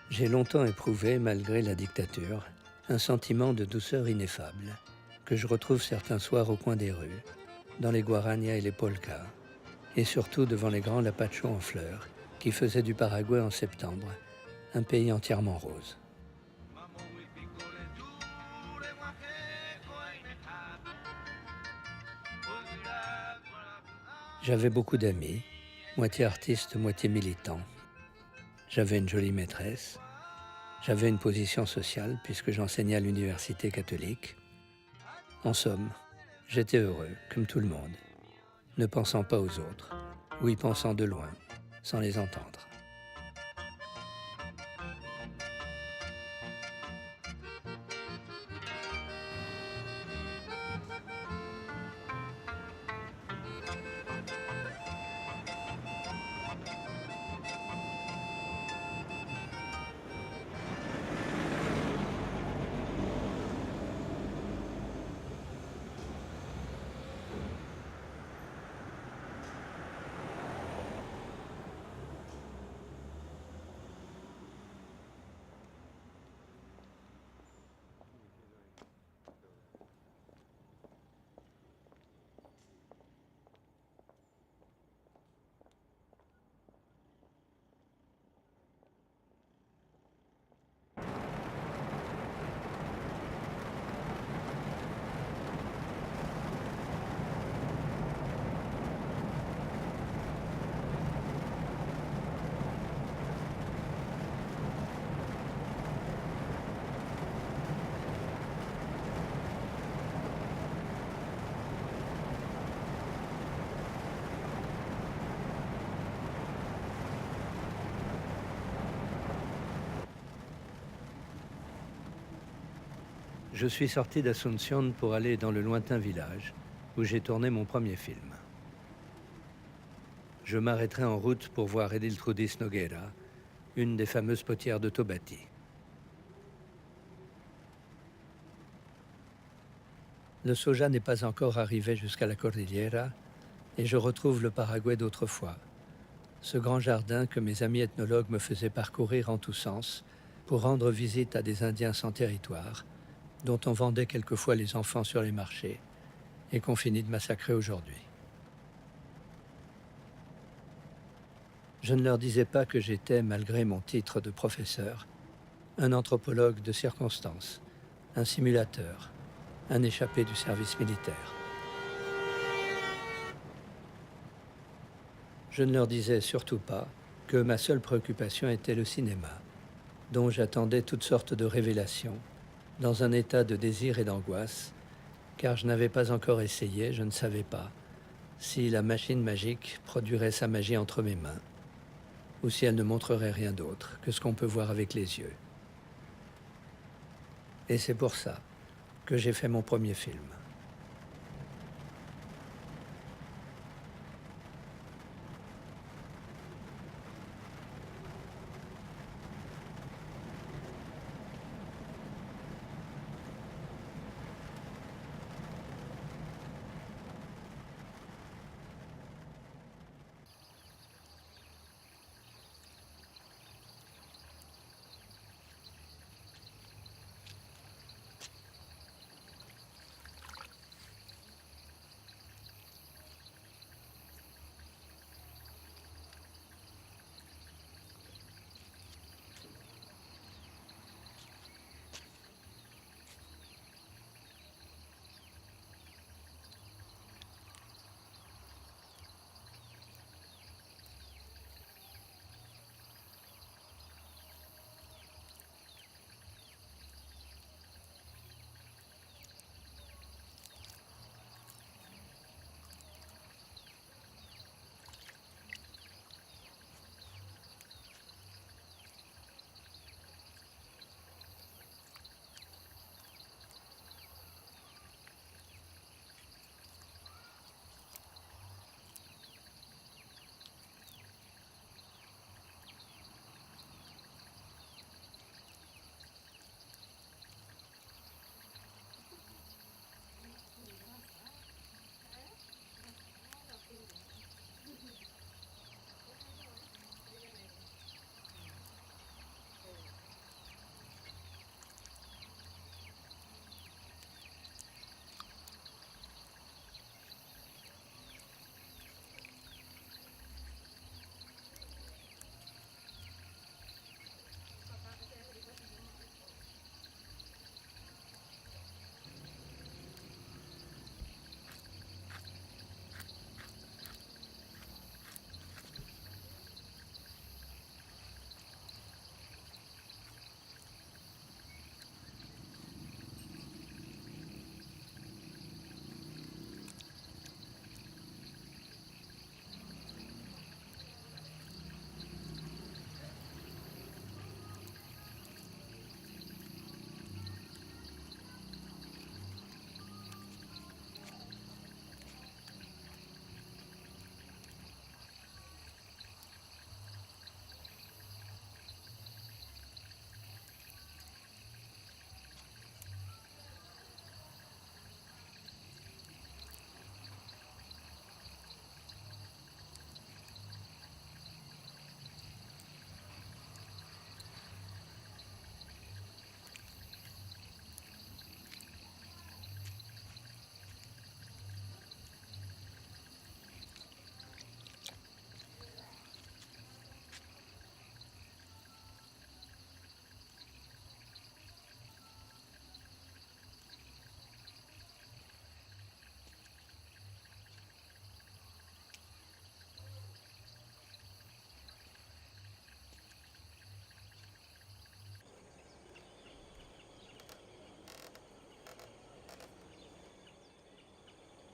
J'ai longtemps éprouvé, malgré la dictature, un sentiment de douceur ineffable, que je retrouve certains soirs au coin des rues, dans les guaranias et les polkas, et surtout devant les grands lapachos en fleurs, qui faisaient du Paraguay en septembre un pays entièrement rose. J'avais beaucoup d'amis, moitié artistes, moitié militants. J'avais une jolie maîtresse. J'avais une position sociale puisque j'enseignais à l'université catholique. En somme, j'étais heureux, comme tout le monde, ne pensant pas aux autres, ou y pensant de loin, sans les entendre. Je suis sorti d'Asunción pour aller dans le lointain village où j'ai tourné mon premier film. Je m'arrêterai en route pour voir Ediltrudis Nogueira, une des fameuses potières de Tobati. Le soja n'est pas encore arrivé jusqu'à la Cordillera et je retrouve le Paraguay d'autrefois, ce grand jardin que mes amis ethnologues me faisaient parcourir en tous sens pour rendre visite à des Indiens sans territoire, dont on vendait quelquefois les enfants sur les marchés et qu'on finit de massacrer aujourd'hui. Je ne leur disais pas que j'étais, malgré mon titre de professeur, un anthropologue de circonstance, un simulateur, un échappé du service militaire. Je ne leur disais surtout pas que ma seule préoccupation était le cinéma, dont j'attendais toutes sortes de révélations, dans un état de désir et d'angoisse, car je n'avais pas encore essayé, je ne savais pas, si la machine magique produirait sa magie entre mes mains, ou si elle ne montrerait rien d'autre que ce qu'on peut voir avec les yeux. Et c'est pour ça que j'ai fait mon premier film.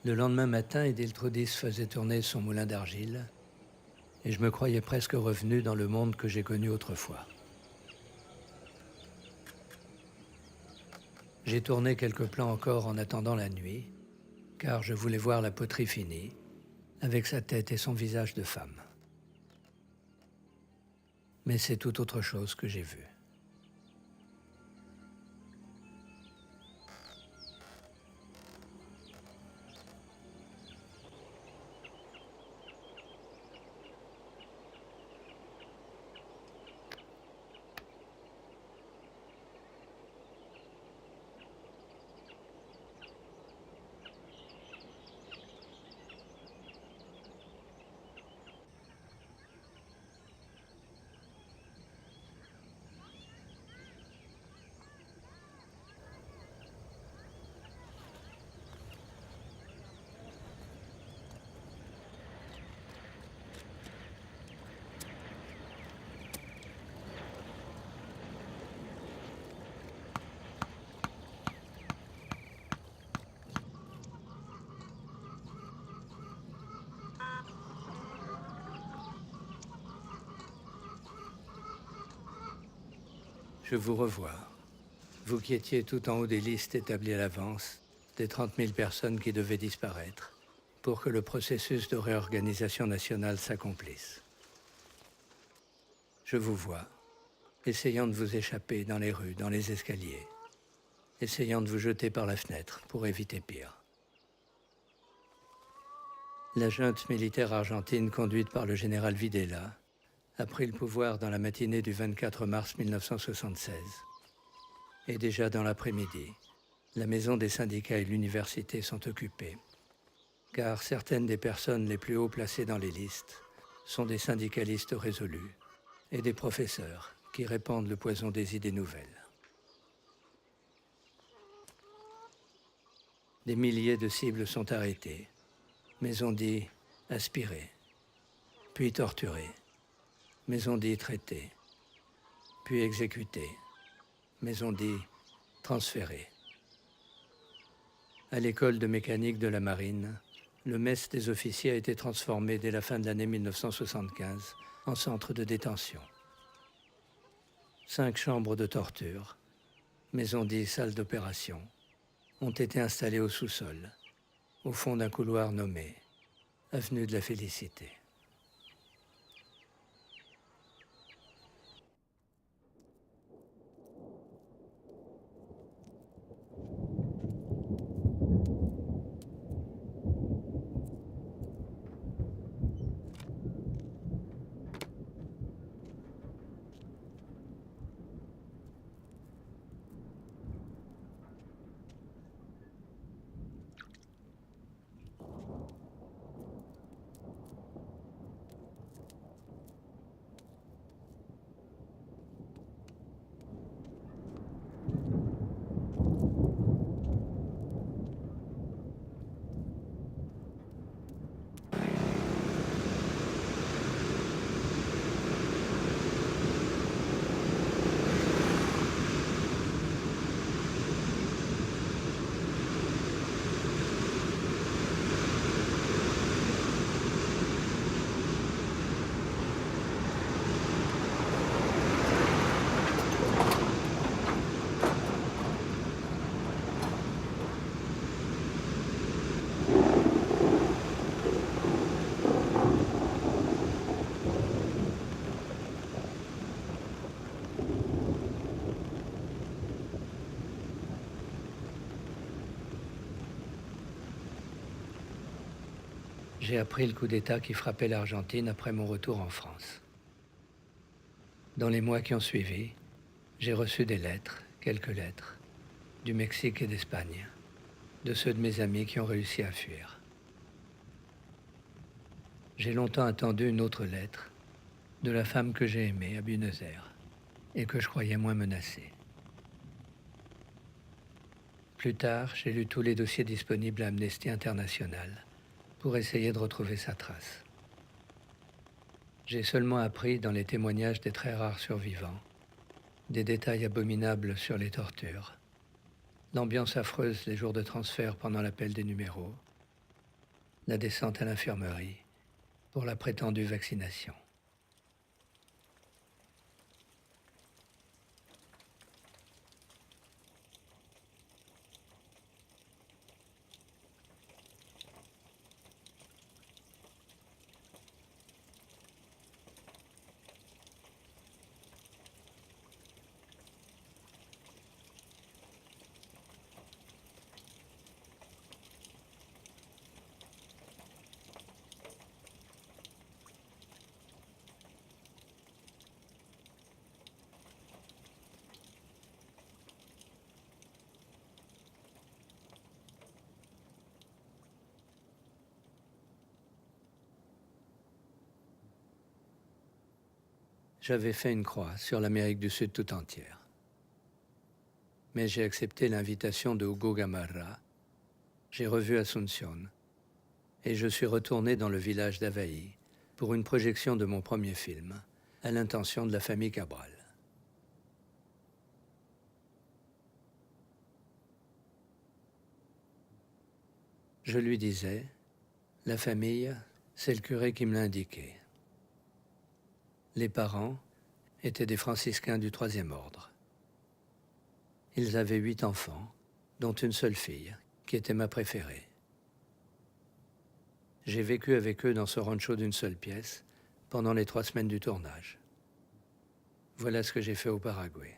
Le lendemain matin, Edil Trudis faisait tourner son moulin d'argile et je me croyais presque revenu dans le monde que j'ai connu autrefois. J'ai tourné quelques plans encore en attendant la nuit, car je voulais voir la poterie finie, avec sa tête et son visage de femme. Mais c'est tout autre chose que j'ai vu. Je vous revois. Vous qui étiez tout en haut des listes établies à l'avance, des 30 000 personnes qui devaient disparaître, pour que le processus de réorganisation nationale s'accomplisse. Je vous vois, essayant de vous échapper dans les rues, dans les escaliers, essayant de vous jeter par la fenêtre pour éviter pire. La junte militaire argentine conduite par le général Videla a pris le pouvoir dans la matinée du 24 mars 1976. Et déjà dans l'après-midi, la maison des syndicats et l'université sont occupées, car certaines des personnes les plus haut placées dans les listes sont des syndicalistes résolus et des professeurs qui répandent le poison des idées nouvelles. Des milliers de cibles sont arrêtées, mais on dit aspirées, puis torturées, mais on dit traitées, puis exécutées, mais on dit transférées. À l'école de mécanique de la marine, le mess des officiers a été transformé dès la fin de l'année 1975 en centre de détention. 5 chambres de torture, mais on dit salles d'opération, ont été installées au sous-sol, au fond d'un couloir nommé Avenue de la Félicité. J'ai appris le coup d'État qui frappait l'Argentine après mon retour en France. Dans les mois qui ont suivi, j'ai reçu des lettres, quelques lettres, du Mexique et d'Espagne, de ceux de mes amis qui ont réussi à fuir. J'ai longtemps attendu une autre lettre de la femme que j'ai aimée à Buenos Aires et que je croyais moins menacée. Plus tard, j'ai lu tous les dossiers disponibles à Amnesty International pour essayer de retrouver sa trace. J'ai seulement appris dans les témoignages des très rares survivants des détails abominables sur les tortures, l'ambiance affreuse des jours de transfert pendant l'appel des numéros, la descente à l'infirmerie pour la prétendue vaccination. J'avais fait une croix sur l'Amérique du Sud tout entière. Mais j'ai accepté l'invitation de Hugo Gamarra, j'ai revu Asunción, et je suis retourné dans le village d'Avaí pour une projection de mon premier film, à l'intention de la famille Cabral. Je lui disais, la famille, c'est le curé qui me l'a indiqué. Les parents étaient des franciscains du 3e ordre. Ils avaient 8 enfants, dont une seule fille, qui était ma préférée. J'ai vécu avec eux dans ce rancho d'une seule pièce pendant les 3 semaines du tournage. Voilà ce que j'ai fait au Paraguay.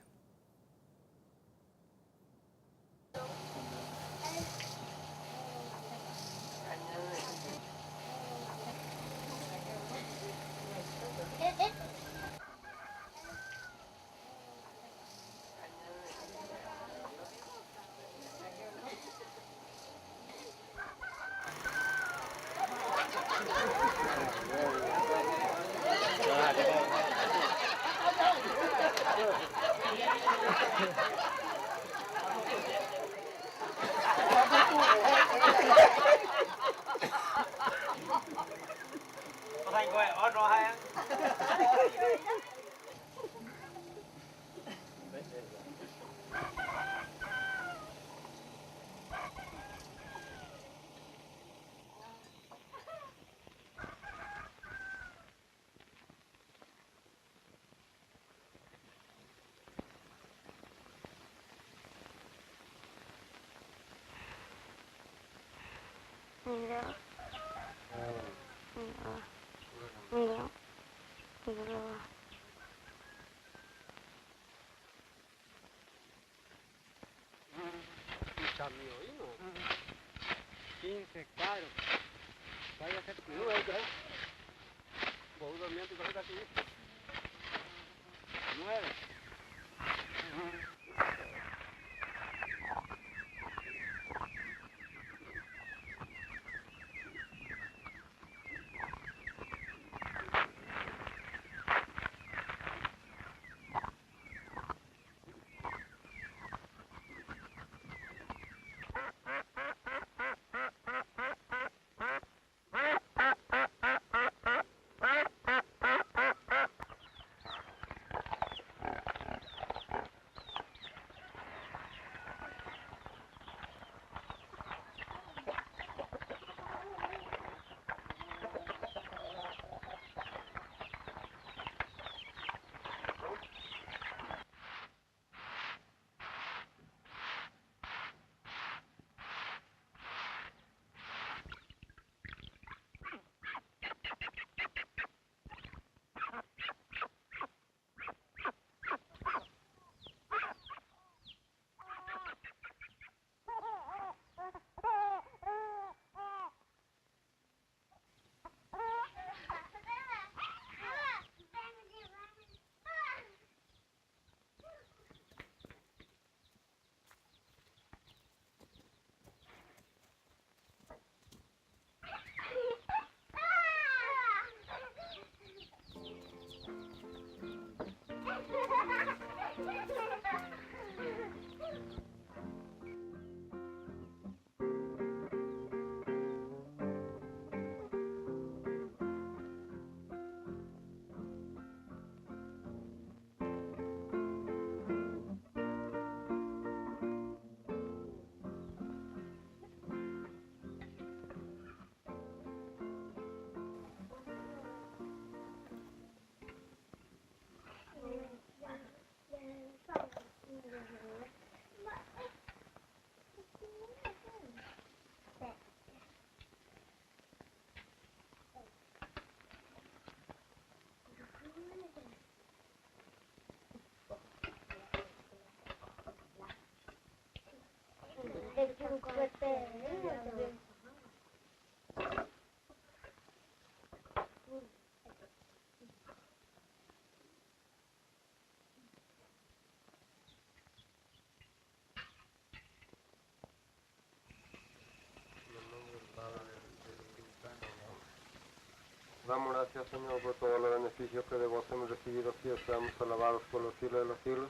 Damos gracias, Señor, por todos los beneficios que de vos hemos recibido, que seamos alabados por los siglos de los siglos.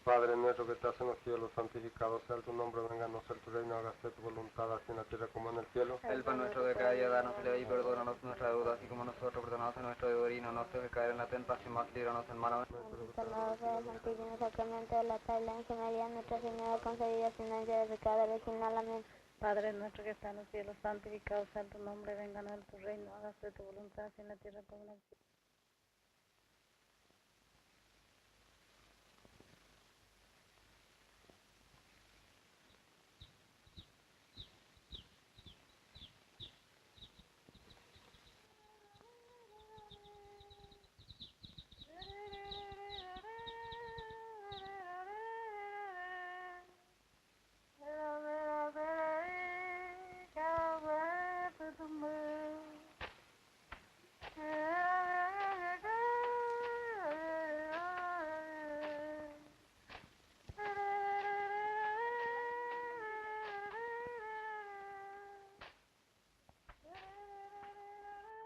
Padre nuestro que estás en los cielos, santificado sea tu nombre, venga a nosotros tu reino, hágase tu voluntad, así en la tierra como en el cielo. El pan nuestro de cada día, danos el hoy y perdónanos nuestras deudas, así como nosotros perdonamos a nuestro deudor, y no nos dejes caer en la tentación, mas líbranos del mal. Salvado sea el Santísimo Sacramento de la Excelencia María, Nuestra Señora, concedida ascendencia de pecado original. Amén. Padre nuestro que está en los cielos, santificado sea tu nombre, venga a tu reino, hágase tu voluntad, así en la tierra como en el cielo.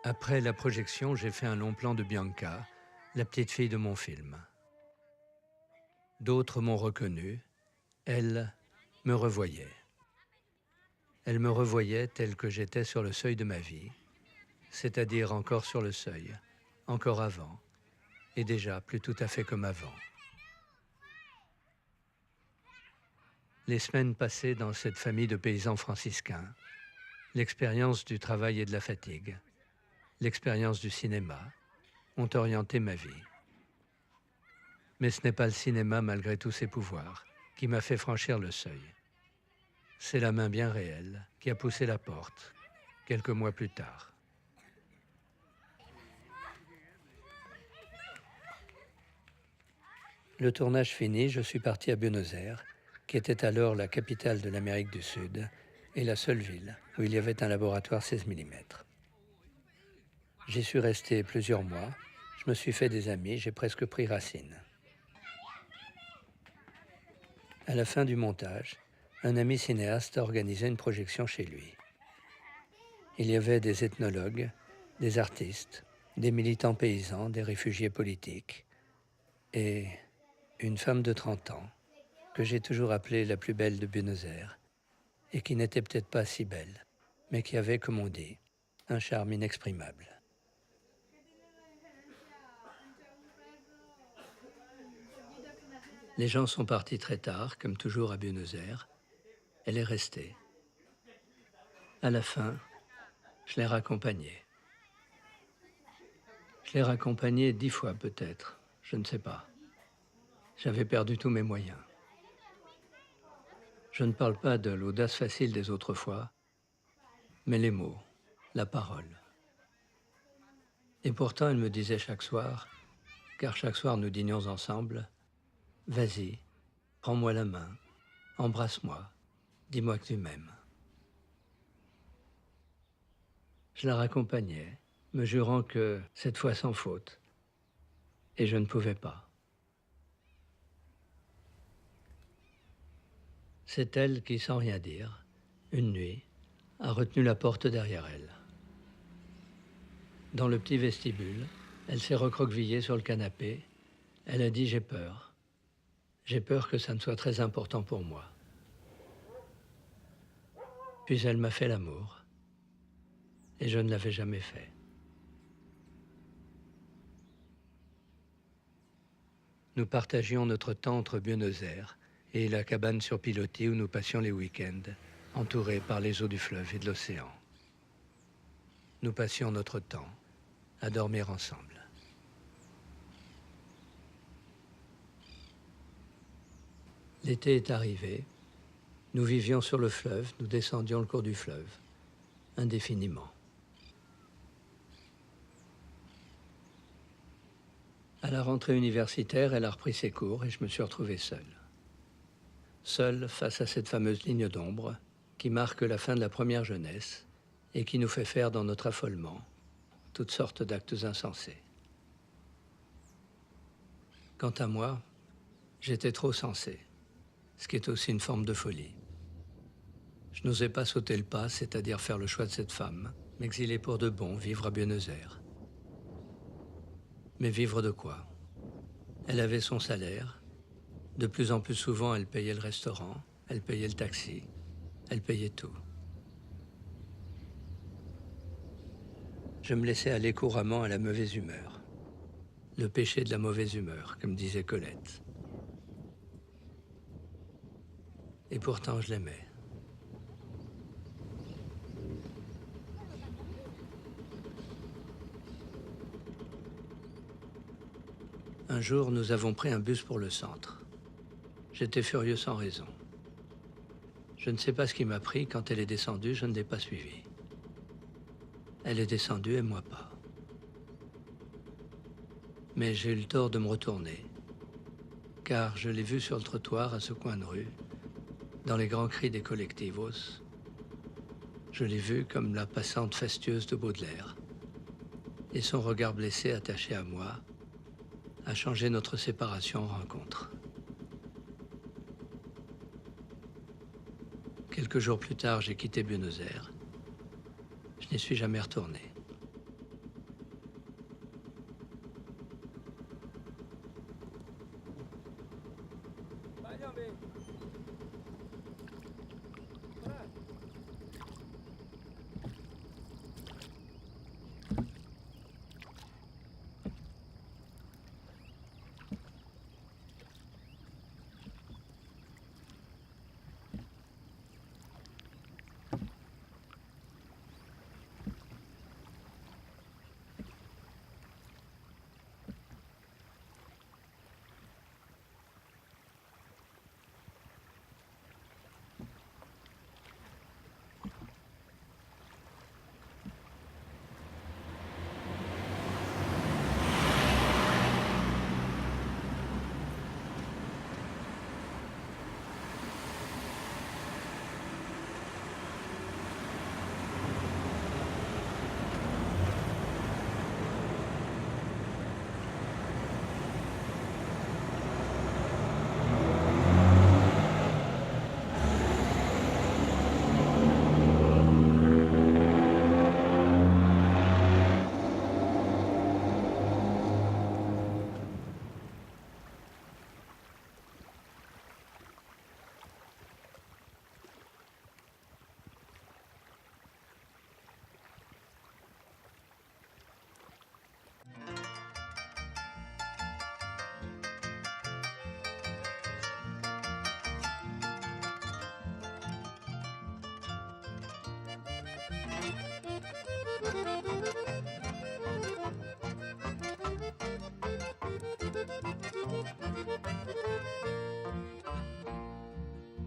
Après la projection, j'ai fait un long plan de Bianca, la petite fille de mon film. D'autres m'ont reconnu, elle me revoyait. Elle me revoyait tel que j'étais sur le seuil de ma vie, c'est-à-dire encore sur le seuil, encore avant, et déjà plus tout à fait comme avant. Les semaines passées dans cette famille de paysans franciscains, l'expérience du travail et de la fatigue, l'expérience du cinéma ont orienté ma vie. Mais ce n'est pas le cinéma, malgré tous ses pouvoirs, qui m'a fait franchir le seuil. C'est la main bien réelle qui a poussé la porte, quelques mois plus tard. Le tournage fini, je suis parti à Buenos Aires, qui était alors la capitale de l'Amérique du Sud et la seule ville où il y avait un laboratoire 16 mm. J'y suis resté plusieurs mois, je me suis fait des amis, j'ai presque pris racine. À la fin du montage, un ami cinéaste a organisé une projection chez lui. Il y avait des ethnologues, des artistes, des militants paysans, des réfugiés politiques et une femme de 30 ans que j'ai toujours appelée la plus belle de Buenos Aires et qui n'était peut-être pas si belle, mais qui avait, comme on dit, un charme inexprimable. Les gens sont partis très tard, comme toujours à Buenos Aires. Elle est restée. À la fin, je l'ai raccompagnée. Je l'ai raccompagnée 10 fois peut-être, je ne sais pas. J'avais perdu tous mes moyens. Je ne parle pas de l'audace facile des autres fois, mais les mots, la parole. Et pourtant, elle me disait chaque soir, car chaque soir nous dînions ensemble, « Vas-y, prends-moi la main, embrasse-moi, dis-moi que tu m'aimes. » Je la raccompagnais, me jurant que, cette fois sans faute, et je ne pouvais pas. C'est elle qui, sans rien dire, une nuit, a retenu la porte derrière elle. Dans le petit vestibule, elle s'est recroquevillée sur le canapé. Elle a dit « J'ai peur. J'ai peur que ça ne soit très important pour moi. » Puis elle m'a fait l'amour, et je ne l'avais jamais fait. Nous partagions notre temps entre Buenos Aires et la cabane sur pilotis où nous passions les week-ends, entourés par les eaux du fleuve et de l'océan. Nous passions notre temps à dormir ensemble. L'été est arrivé, nous vivions sur le fleuve, nous descendions le cours du fleuve, indéfiniment. À la rentrée universitaire, elle a repris ses cours et je me suis retrouvé seul. Seul face à cette fameuse ligne d'ombre qui marque la fin de la première jeunesse et qui nous fait faire dans notre affolement toutes sortes d'actes insensés. Quant à moi, j'étais trop sensé, ce qui est aussi une forme de folie. Je n'osais pas sauter le pas, c'est-à-dire faire le choix de cette femme, m'exiler pour de bon, vivre à Buenos Aires. Mais vivre de quoi? Elle avait son salaire. De plus en plus souvent, elle payait le restaurant, elle payait le taxi, elle payait tout. Je me laissais aller couramment à la mauvaise humeur. Le péché de la mauvaise humeur, comme disait Colette. Et pourtant, je l'aimais. Un jour, nous avons pris un bus pour le centre. J'étais furieux sans raison. Je ne sais pas ce qui m'a pris. Quand elle est descendue, je ne l'ai pas suivie. Elle est descendue et moi pas. Mais j'ai eu le tort de me retourner, car je l'ai vue sur le trottoir à ce coin de rue, dans les grands cris des collectivos. Je l'ai vue comme la passante fastueuse de Baudelaire, et son regard blessé attaché à moi a changé notre séparation en rencontre. Quelques jours plus tard, j'ai quitté Buenos Aires. Je n'y suis jamais retourné.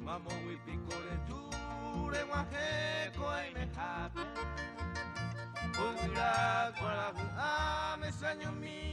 Mamo wipikore ture waheko aimehape Pura kwa la ame sanyo mi